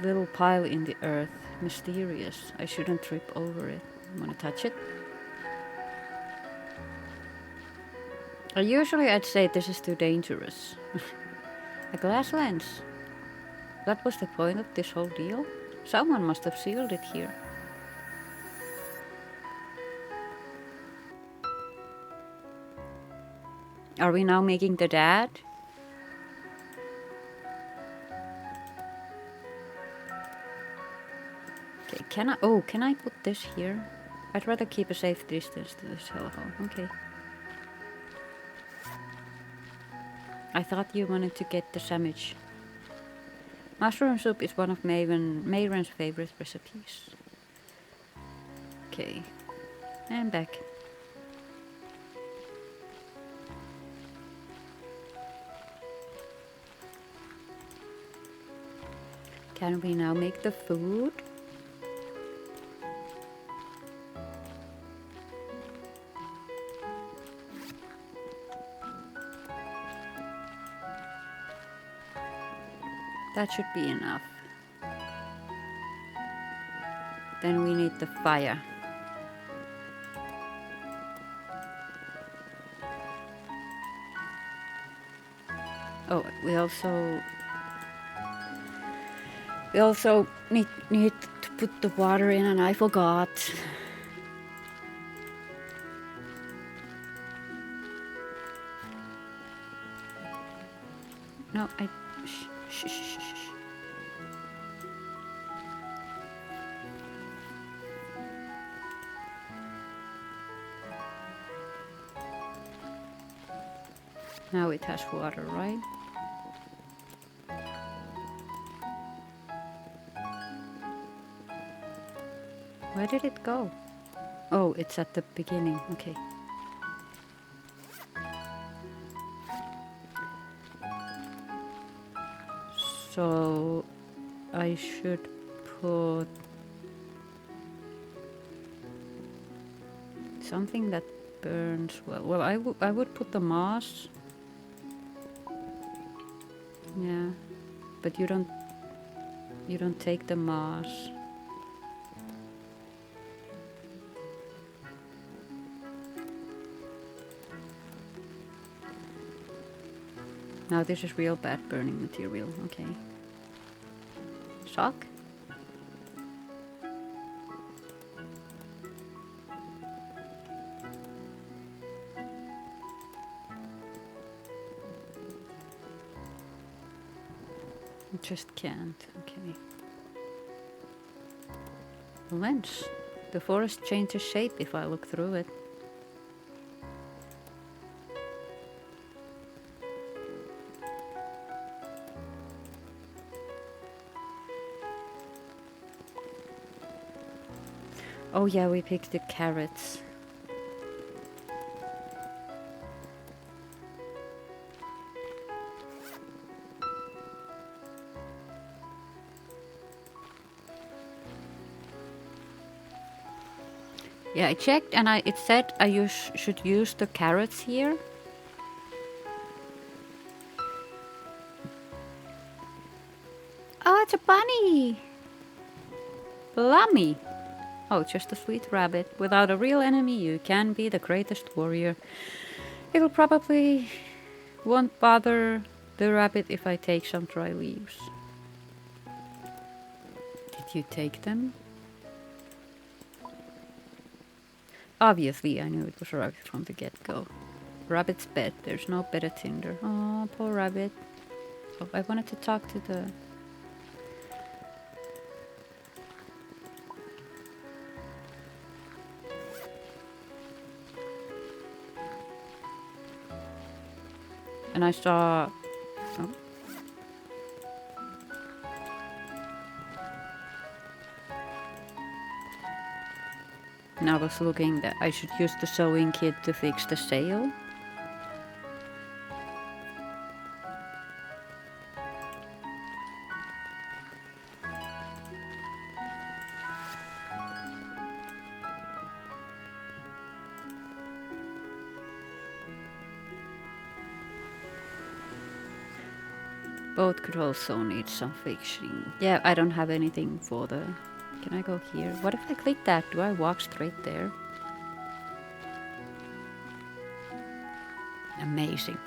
Little pile in the earth. Mysterious. I shouldn't trip over it. Wanna touch it? Usually I'd say this is too dangerous. A glass lens. That was the point of this whole deal? Someone must have sealed it here. Are we now making the dad? Okay, can I put this here? I'd rather keep a safe distance to this hellhole. Okay. I thought you wanted to get the sandwich. Mushroom soup is one of Mayron's favorite recipes. Okay. And back. Can we now make the food? That should be enough. Then we need the fire. Oh, we also need to put the water in, and I forgot. No, shh. Now it has water, right? Where did it go? Oh, it's at the beginning. Okay. So I should put something that burns well. Well, I would put the moss. Yeah, but you don't take the moss. Now this is real bad burning material. Okay. Sock? Just can't. Okay. Lens. The forest changes shape if I look through it. Oh yeah, we picked the carrots. Yeah, I checked and it said I should use the carrots here. Oh, it's a bunny! Lummy! Oh, just a sweet rabbit. Without a real enemy, you can be the greatest warrior. It'll probably won't bother the rabbit if I take some dry leaves. Did you take them? Obviously, I knew it was a rabbit from the get-go. Rabbit's bed. There's no better tinder. Oh, poor rabbit. Oh, I wanted to talk to the... and I saw... Oh. And I was looking that I should use the sewing kit to fix the sail. Boat could also need some fixing. Yeah, I don't have anything for the... Can I go here? What if I click that? Do I walk straight there? Amazing.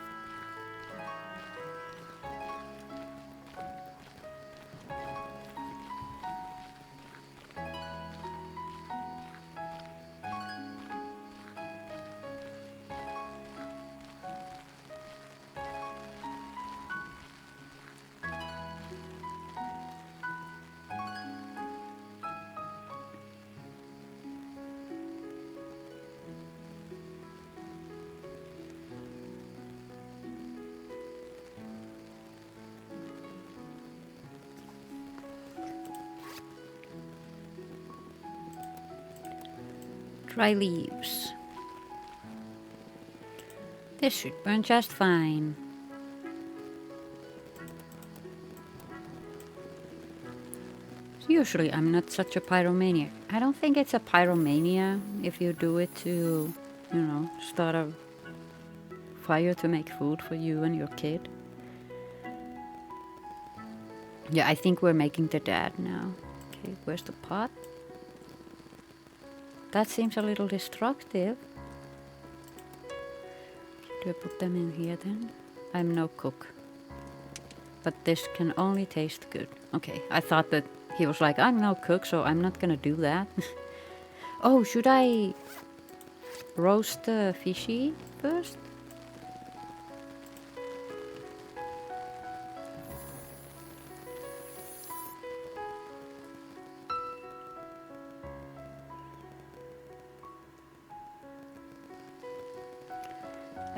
Dry leaves. This should burn just fine. Usually I'm not such a pyromaniac. I don't think it's a pyromania if you do it to, you know, start a fire to make food for you and your kid. Yeah, I think we're making the dad now. Okay, where's the pot? That seems a little destructive. Do I put them in here then? I'm no cook. But this can only taste good. Okay, I thought that he was like, I'm no cook, so I'm not gonna do that. Oh, should I roast the fishy first?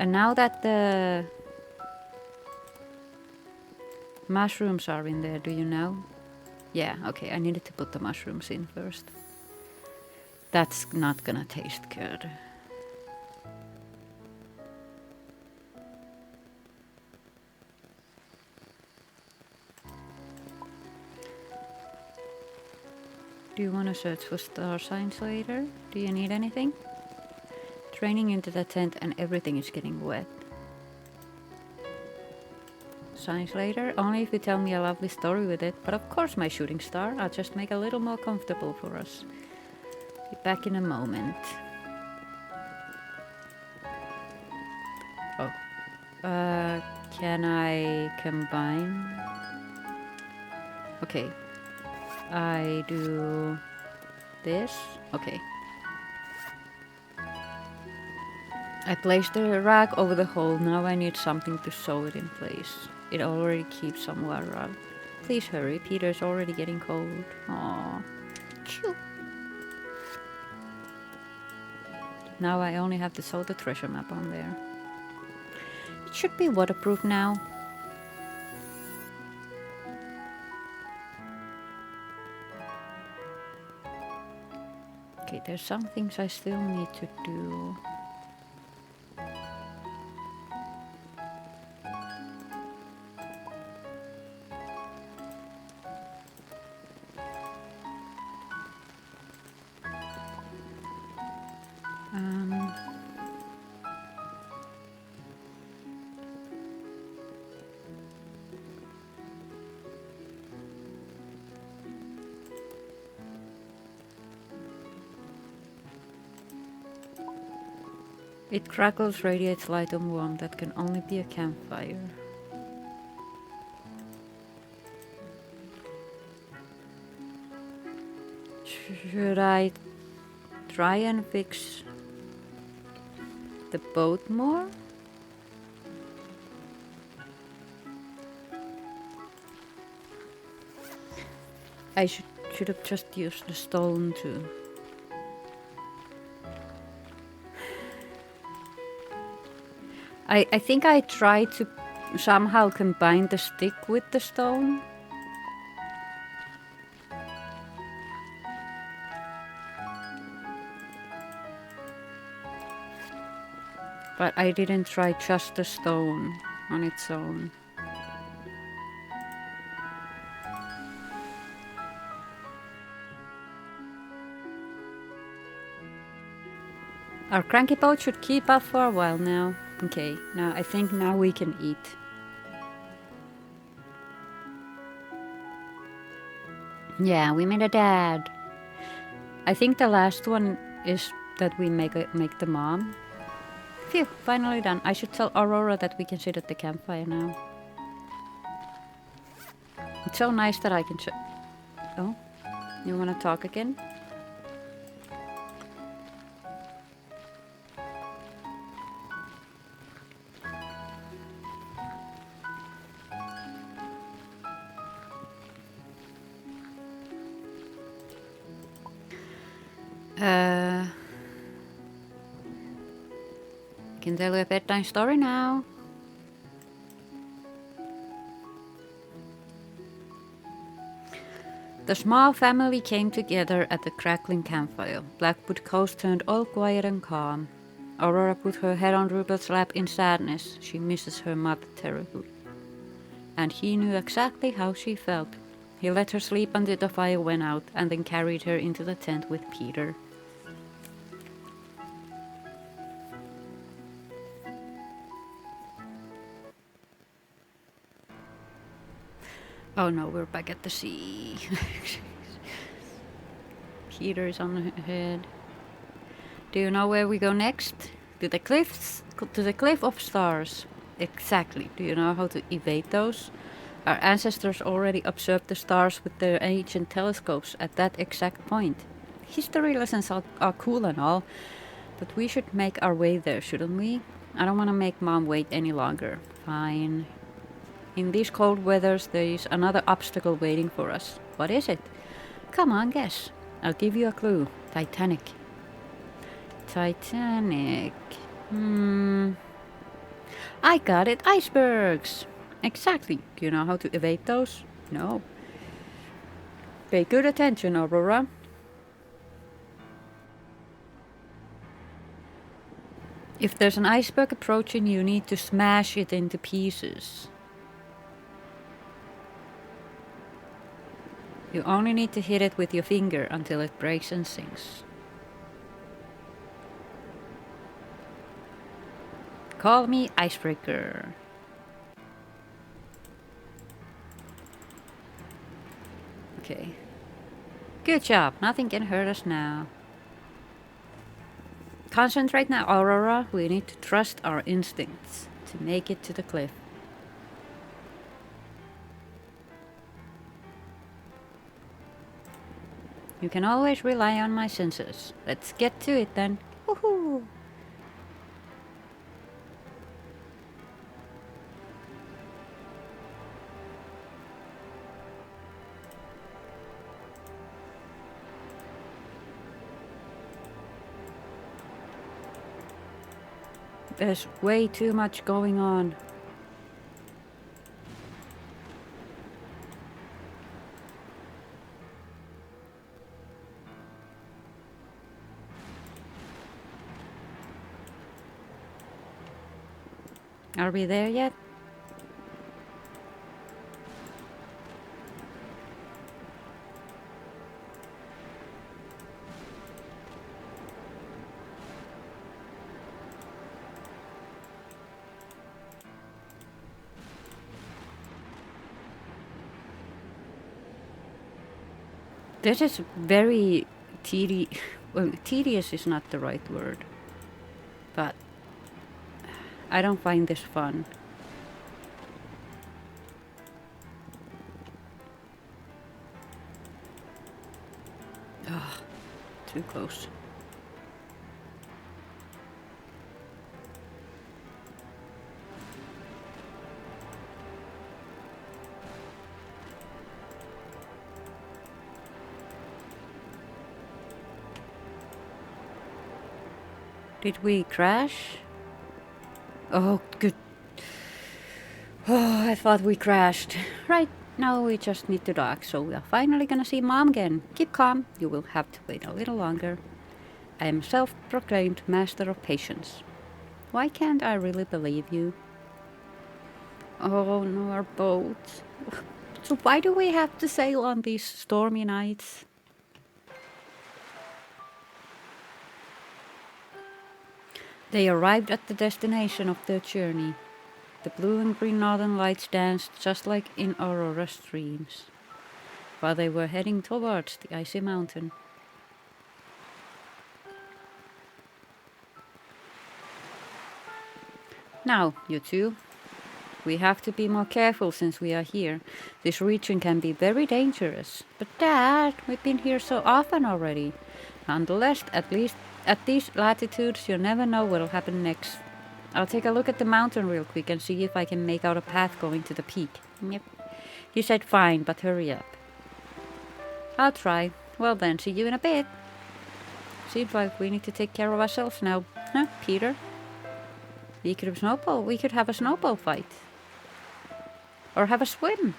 And now that the mushrooms are in there, do you know? Yeah, okay, I needed to put the mushrooms in first. That's not gonna taste good. Do you want to search for star signs later? Do you need anything? Training into the tent and everything is getting wet. Signs later? Only if you tell me a lovely story with it. But of course, my shooting star. I'll just make a little more comfortable for us. Be back in a moment. Oh. Can I combine? Okay. I do this. Okay. I placed the rag over the hole. Now I need something to sew it in place. It already keeps some water out. Please hurry. Peter's already getting cold. Aww. Choo. Now I only have to sew the treasure map on there. It should be waterproof now. Okay, there's some things I still need to do. It crackles, radiates light and warmth that can only be a campfire. Should I try and fix the boat more? I should have just used the stone to... I think I tried to somehow combine the stick with the stone. But I didn't try just the stone on its own. Our cranky boat should keep up for a while now. Okay, now I think now we can eat. Yeah, we made a dad. I think the last one is that we make the mom. Phew, finally done. I should tell Aurora that we can sit at the campfire now. It's so nice that I can Oh, you wanna talk again? I can tell you a bedtime story now. The small family came together at the crackling campfire. Blackwood Coast turned all quiet and calm. Aurora put her head on Rupert's lap in sadness. She misses her mother terribly. And he knew exactly how she felt. He let her sleep until the fire went out and then carried her into the tent with Peter. Oh no, we're back at the sea. Peter is on ahead. Do you know where we go next? To the cliffs? To the Cliff of Stars. Exactly. Do you know how to evade those? Our ancestors already observed the stars with their ancient telescopes at that exact point. History lessons are cool and all, but we should make our way there, shouldn't we? I don't want to make Mom wait any longer. Fine. In these cold weathers, there is another obstacle waiting for us. What is it? Come on, guess. I'll give you a clue. Titanic. Titanic. I got it. Icebergs. Exactly. Do you know how to evade those? No. Pay good attention, Aurora. If there's an iceberg approaching, you need to smash it into pieces. You only need to hit it with your finger until it breaks and sinks. Call me Icebreaker. Okay. Good job. Nothing can hurt us now. Concentrate now, Aurora. We need to trust our instincts to make it to the cliff. You can always rely on my senses. Let's get to it then. Woohoo! There's way too much going on. Are we there yet? This is very well, tedious is not the right word, but I don't find this fun. Ugh, too close. Did we crash? Oh, good. Oh, I thought we crashed. Right, now we just need to dock, so we are finally gonna see Mom again. Keep calm, you will have to wait a little longer. I am self-proclaimed master of patience. Why can't I really believe you? Oh no, our boat. So why do we have to sail on these stormy nights? They arrived at the destination of their journey. The blue and green northern lights danced just like in Aurora's dreams, while they were heading towards the icy mountain. Now, you two, we have to be more careful since we are here. This region can be very dangerous. But Dad, we've been here so often already. Nonetheless, at least at these latitudes, you never know what'll happen next. I'll take a look at the mountain real quick and see if I can make out a path going to the peak. Yep. He said fine, but hurry up. I'll try. Well then, see you in a bit. Seems like we need to take care of ourselves now. Huh, Peter? We could have a snowball fight. Or have a swim.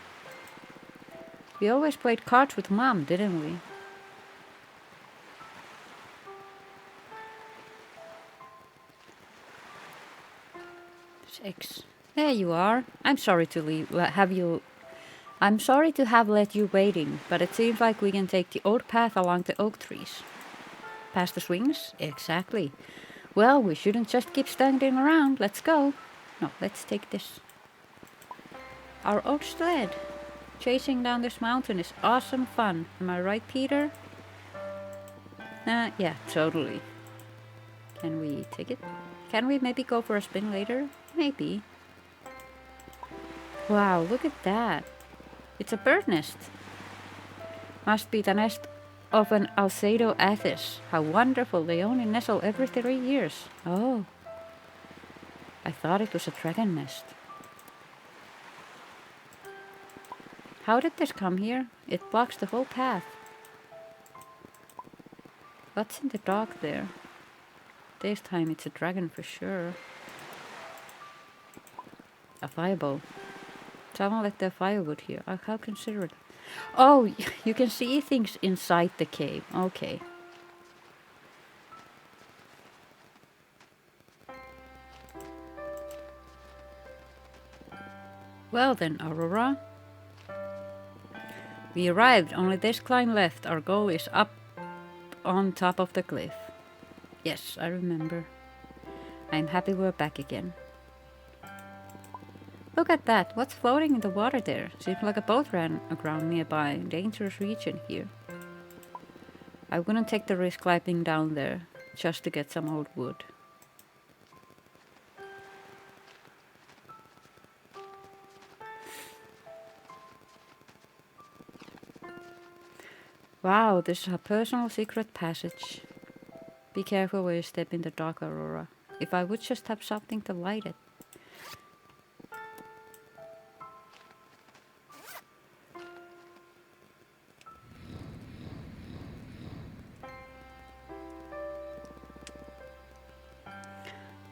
We always played cards with Mom, didn't we? Six. There you are. I'm sorry to have let you waiting, but it seems like we can take the old path along the oak trees. Past the swings? Exactly. Well, we shouldn't just keep standing around. Let's go. No, let's take this. Our old sled. Chasing down this mountain is awesome fun. Am I right, Peter? Yeah, totally. Can we take it? Can we maybe go for a spin later? Maybe. Wow, look at that. It's a bird nest. Must be the nest of an Alcedo athis. How wonderful. They only nestle every 3 years. Oh. I thought it was a dragon nest. How did this come here? It blocks the whole path. What's in the dark there? This time it's a dragon for sure. A fireball. Someone left their firewood here. How considerate. Oh, you can see things inside the cave. Okay. Well then, Aurora. We arrived. Only this climb left. Our goal is up on top of the cliff. Yes, I remember. I'm happy we're back again. Look at that. What's floating in the water there? Seems like a boat ran aground nearby. Dangerous region here. I wouldn't take the risk climbing down there just to get some old wood. Wow, this is a personal secret passage. Be careful where you step in the dark, Aurora. If I would just have something to light it.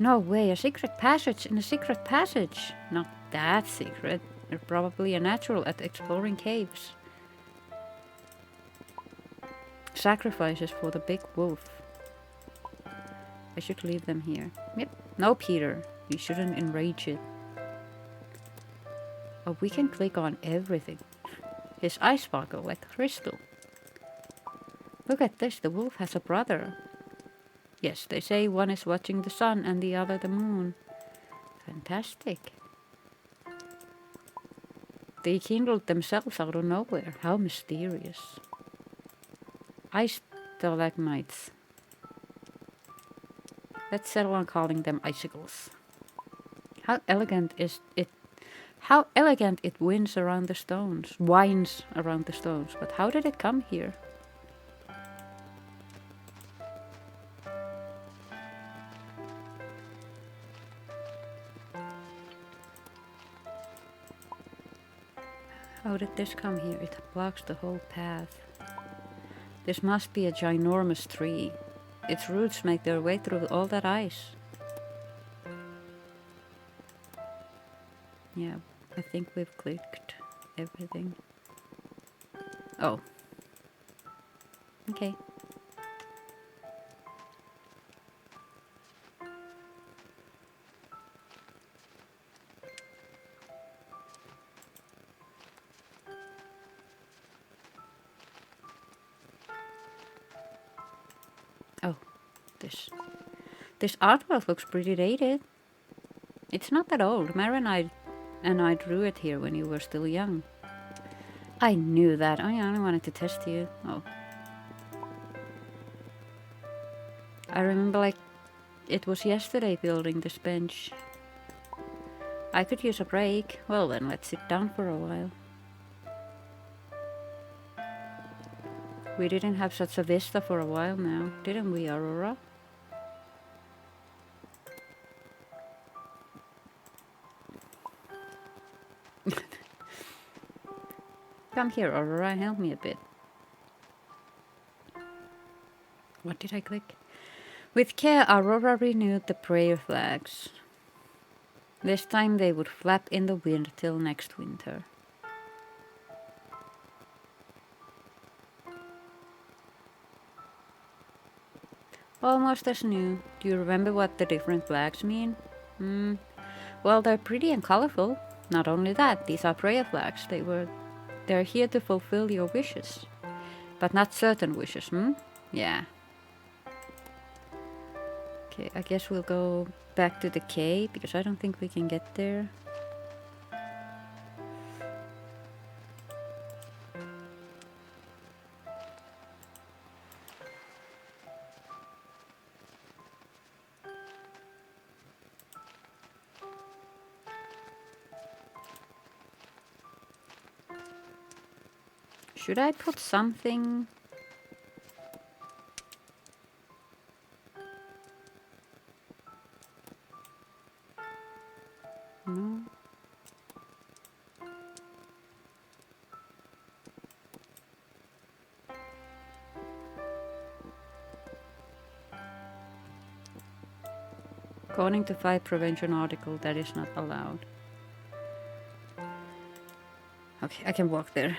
No way, a secret passage in a secret passage. Not that secret. They're probably a natural at exploring caves. Sacrifices for the big wolf. I should leave them here. Yep. No, Peter. You shouldn't enrage it. Oh, we can click on everything. His eyes sparkle like crystal. Look at this. The wolf has a brother. Yes, they say one is watching the sun and the other the moon. Fantastic. They kindled themselves out of nowhere. How mysterious. Ice stalagmites. Let's settle on calling them icicles. How elegant it winds around the stones. Winds around the stones. But how did it come here? How did this come here? It blocks the whole path. This must be a ginormous tree. Its roots make their way through all that ice. Yeah, I think we've clicked everything. Oh. Okay. Oh, this artwork looks pretty dated. It's not that old. Mara and I drew it here when you were still young. I knew that. I only wanted to test you. Oh. I remember like it was yesterday building this bench. I could use a break. Well then, let's sit down for a while. We didn't have such a vista for a while now, didn't we, Aurora? Come here, Aurora, help me a bit. What did I click? With care, Aurora renewed the prayer flags. This time they would flap in the wind till next winter. Almost as new. Do you remember what the different flags mean? Well, they're pretty and colorful. Not only that, these are prayer flags. They're here to fulfill your wishes. But not certain wishes, Yeah. Okay, I guess we'll go back to the cave because I don't think we can get there. Should I put something? No. According to fire prevention article, that is not allowed. Okay, I can walk there.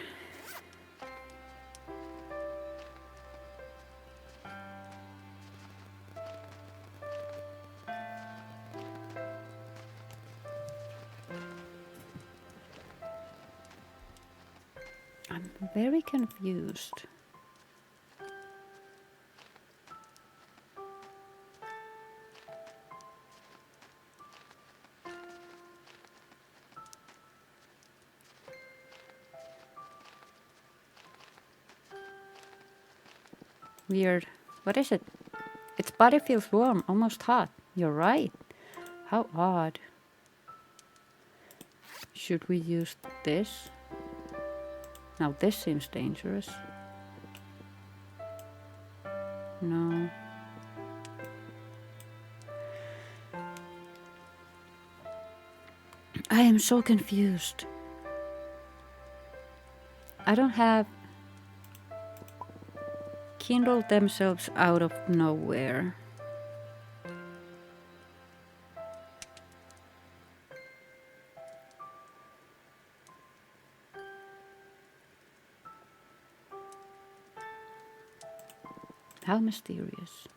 I'm very confused. Weird. What is it? Its body feels warm, almost hot. You're right. How odd. Should we use this? Now this seems dangerous. No. I am so confused. I don't have kindled themselves out of nowhere. How mysterious.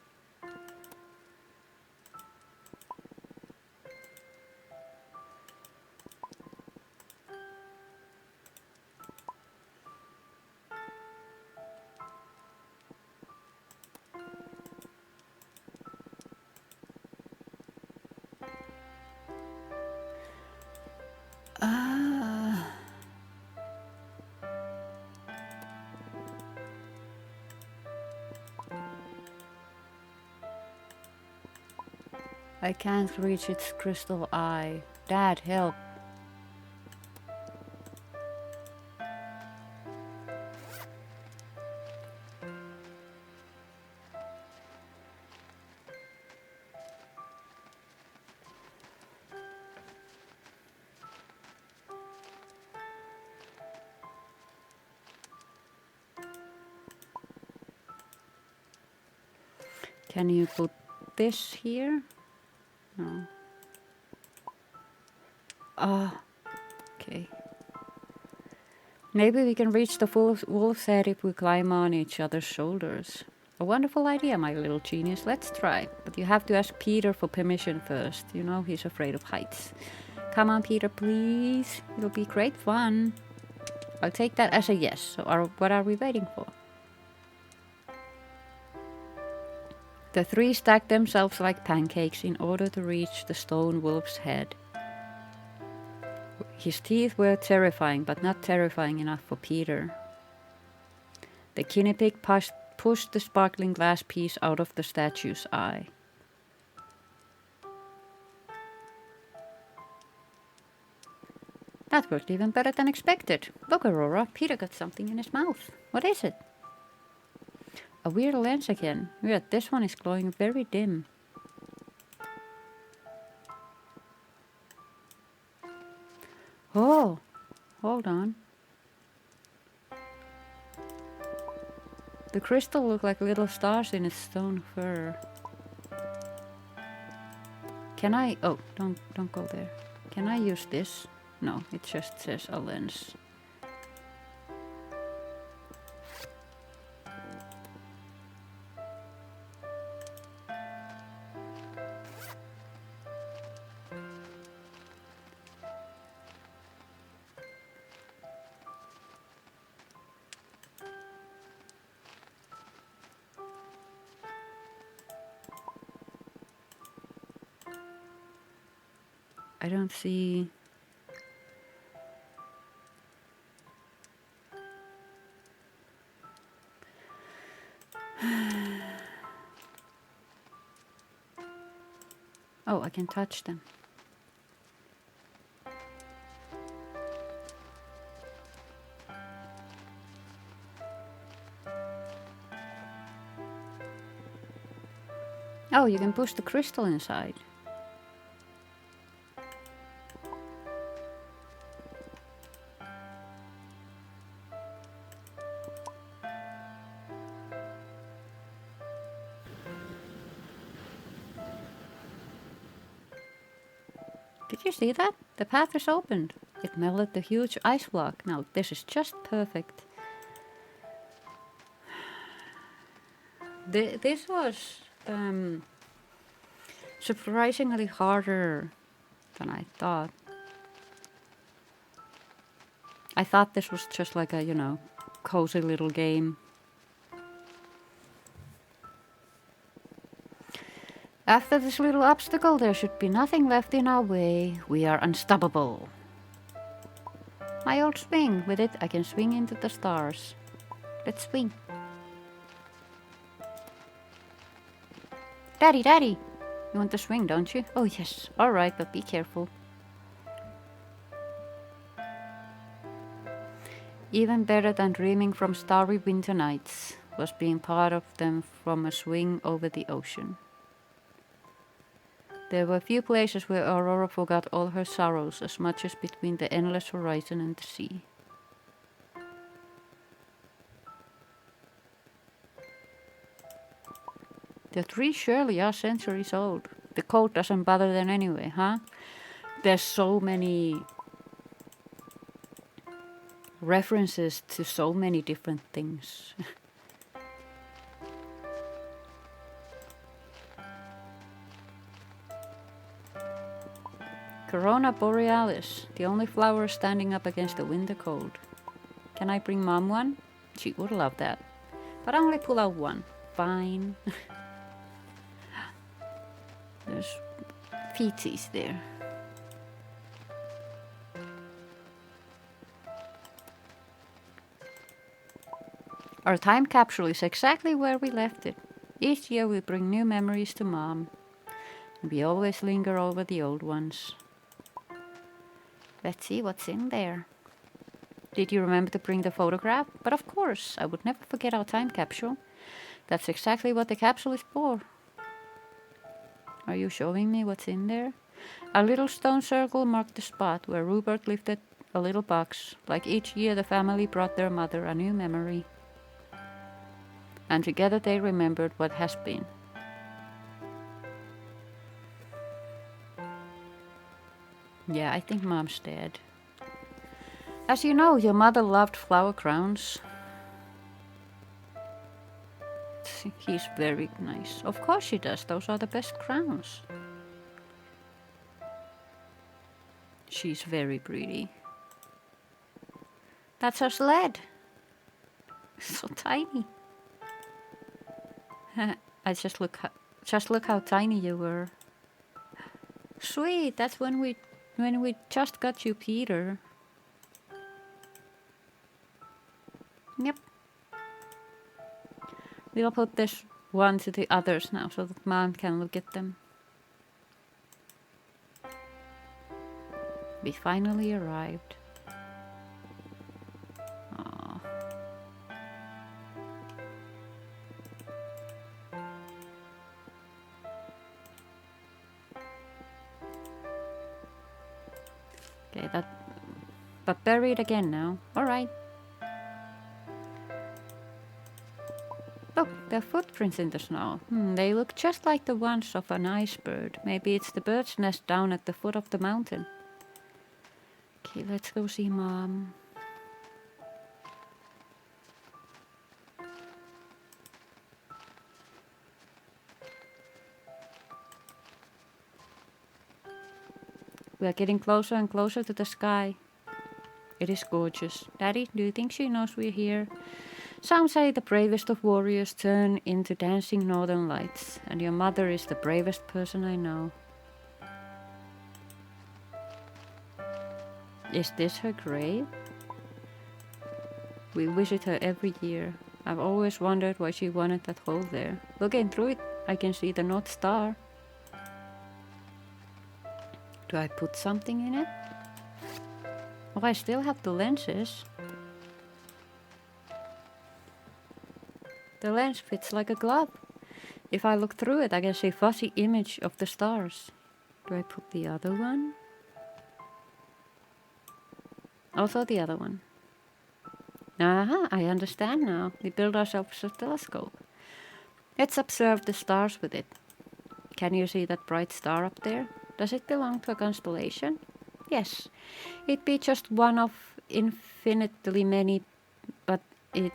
I can't reach its crystal eye. Dad, help. Can you put this here? No. Ah, okay. Okay. Maybe we can reach the wolf's head if we climb on each other's shoulders. A wonderful idea, my little genius. Let's try. But you have to ask Peter for permission first. You know, he's afraid of heights. Come on, Peter, please. It'll be great fun. I'll take that as a yes. So what are we waiting for? The three stacked themselves like pancakes in order to reach the stone wolf's head. His teeth were terrifying, but not terrifying enough for Peter. The guinea pig pushed the sparkling glass piece out of the statue's eye. That worked even better than expected. Look, Aurora, Peter got something in his mouth. What is it? A weird lens again. Weird, this one is glowing very dim. Oh, hold on. The crystal looked like little stars in its stone fur. Can I... Oh, don't go there. Can I use this? No, it just says a lens. I don't see... Oh, I can touch them. Oh, you can push the crystal inside. Did you see that? The path is opened. It melted the huge ice block. Now this is just perfect. This was surprisingly harder than I thought. I thought this was just like a, you know, cozy little game. After this little obstacle, there should be nothing left in our way. We are unstoppable. My old swing. With it, I can swing into the stars. Let's swing. Daddy, Daddy! You want to swing, don't you? Oh, yes. Alright, but be careful. Even better than dreaming from starry winter nights was being part of them from a swing over the ocean. There were few places where Aurora forgot all her sorrows as much as between the endless horizon and the sea. The trees surely are centuries old. The cold doesn't bother them anyway, huh? There's so many references to so many different things. Corona Borealis, the only flower standing up against the winter cold. Can I bring Mom one? She would love that. But I only pull out one. Fine. There's feeties there. Our time capsule is exactly where we left it. Each year we bring new memories to Mom. And we always linger over the old ones. Let's see what's in there. Did you remember to bring the photograph? But of course, I would never forget our time capsule. That's exactly what the capsule is for. Are you showing me what's in there? A little stone circle marked the spot where Rupert lifted a little box. Like each year, the family brought their mother a new memory. And together they remembered what has been. Yeah, I think Mom's dead. As you know, your mother loved flower crowns. He's very nice. Of course she does. Those are the best crowns. She's very pretty. That's her sled. So tiny. I just look how tiny you were. Sweet. That's when we just got you Peter. Yep. We'll put this one to the others now so that Mom can look at them. We finally arrived. Aww. Okay, but buried again now. Alright. Look, there are footprints in the snow. They look just like the ones of an ice bird. Maybe it's the bird's nest down at the foot of the mountain. Okay, let's go see Mom. We are getting closer and closer to the sky. It is gorgeous. Daddy, do you think she knows we're here? Some say the bravest of warriors turn into dancing northern lights, and your mother is the bravest person I know. Is this her grave? We visit her every year. I've always wondered why she wanted that hole there. Looking through it, I can see the North Star. Do I put something in it? Oh, I still have the lenses. The lens fits like a glove. If I look through it, I can see a fuzzy image of the stars. Do I put the other one? Also the other one. Aha, I understand now. We build ourselves a telescope. Let's observe the stars with it. Can you see that bright star up there? Does it belong to a constellation? Yes. It'd be just one of infinitely many, but it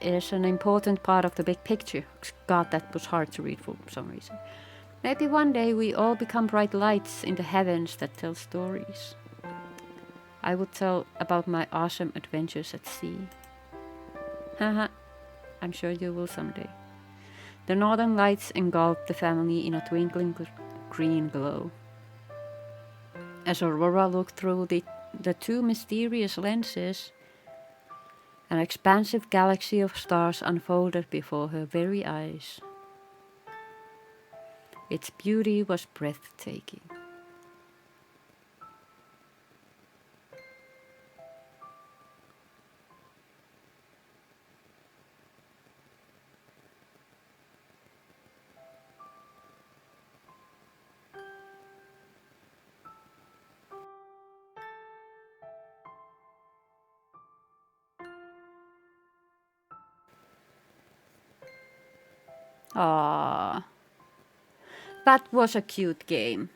is an important part of the big picture. God, that was hard to read for some reason. Maybe one day we all become bright lights in the heavens that tell stories. I would tell about my awesome adventures at sea. Haha, I'm sure you will someday. The northern lights engulfed the family in a twinkling green glow. As Aurora looked through the two mysterious lenses, an expansive galaxy of stars unfolded before her very eyes. Its beauty was breathtaking. Ah, that was a cute game.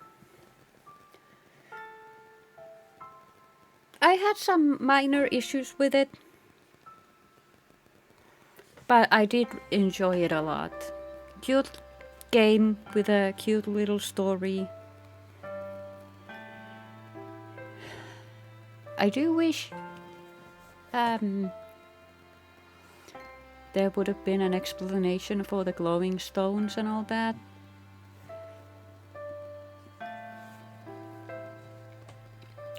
I had some minor issues with it, but I did enjoy it a lot. Cute game with a cute little story. I do wish there would have been an explanation for the glowing stones and all that.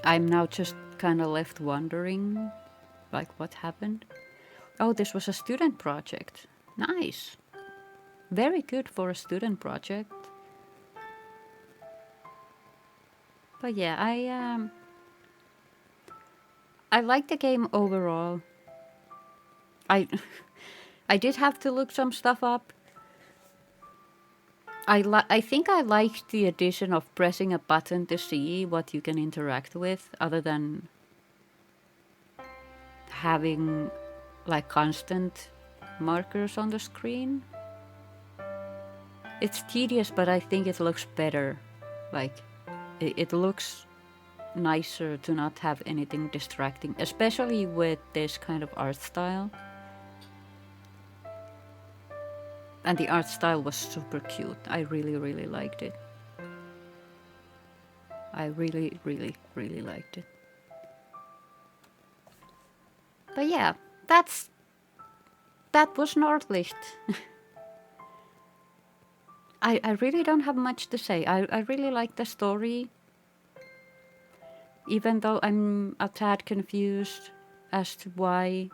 I'm now just kind of left wondering, like, what happened. Oh, this was a student project. Nice. Very good for a student project. But yeah, I like the game overall. I did have to look some stuff up. I think I liked the addition of pressing a button to see what you can interact with, other than having like constant markers on the screen. It's tedious, but I think it looks better. Like, it looks nicer to not have anything distracting, especially with this kind of art style. And the art style was super cute. I really, really liked it. I really, really, really liked it. But yeah, that was Nordlicht. I really don't have much to say. I really like the story, even though I'm a tad confused as to why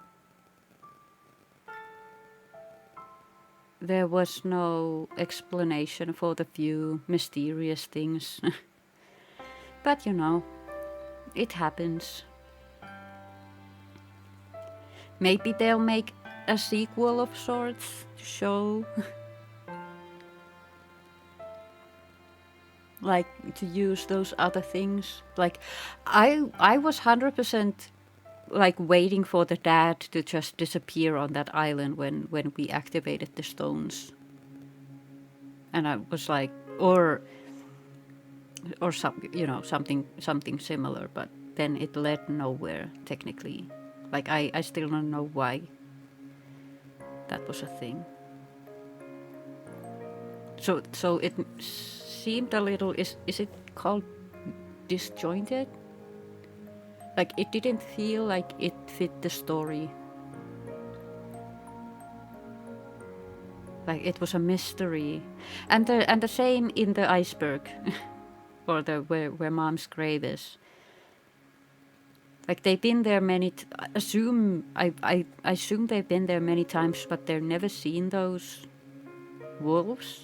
there was no explanation for the few mysterious things. But you know, it happens. Maybe they'll make a sequel of sorts to show. Like, to use those other things. Like, I was 100% like waiting for the dad to just disappear on that island when we activated the stones. And I was like, or some, you know, something similar, but then it led nowhere technically. Like, I still don't know why that was a thing. So it seemed a little, is it called disjointed? Like, it didn't feel like it fit the story. Like, it was a mystery. And the same in the iceberg. Or the where Mom's grave is. Like, they've been there many I assume they've been there many times, but they're never seen those wolves.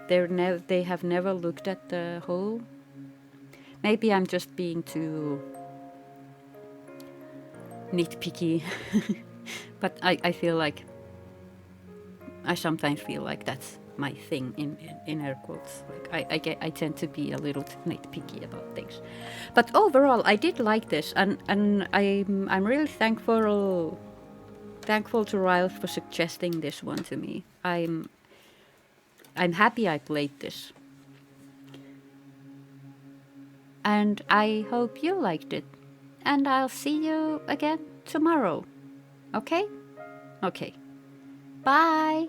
They have never looked at the hole. Maybe I'm just being too nitpicky. But I feel like I sometimes feel like that's my thing in air quotes. Like, I tend to be a little nitpicky about things. But overall, I did like this, and I'm really thankful to Ryle for suggesting this one to me. I'm happy I played this. And I hope you liked it. And I'll see you again tomorrow. Okay? Okay. Bye!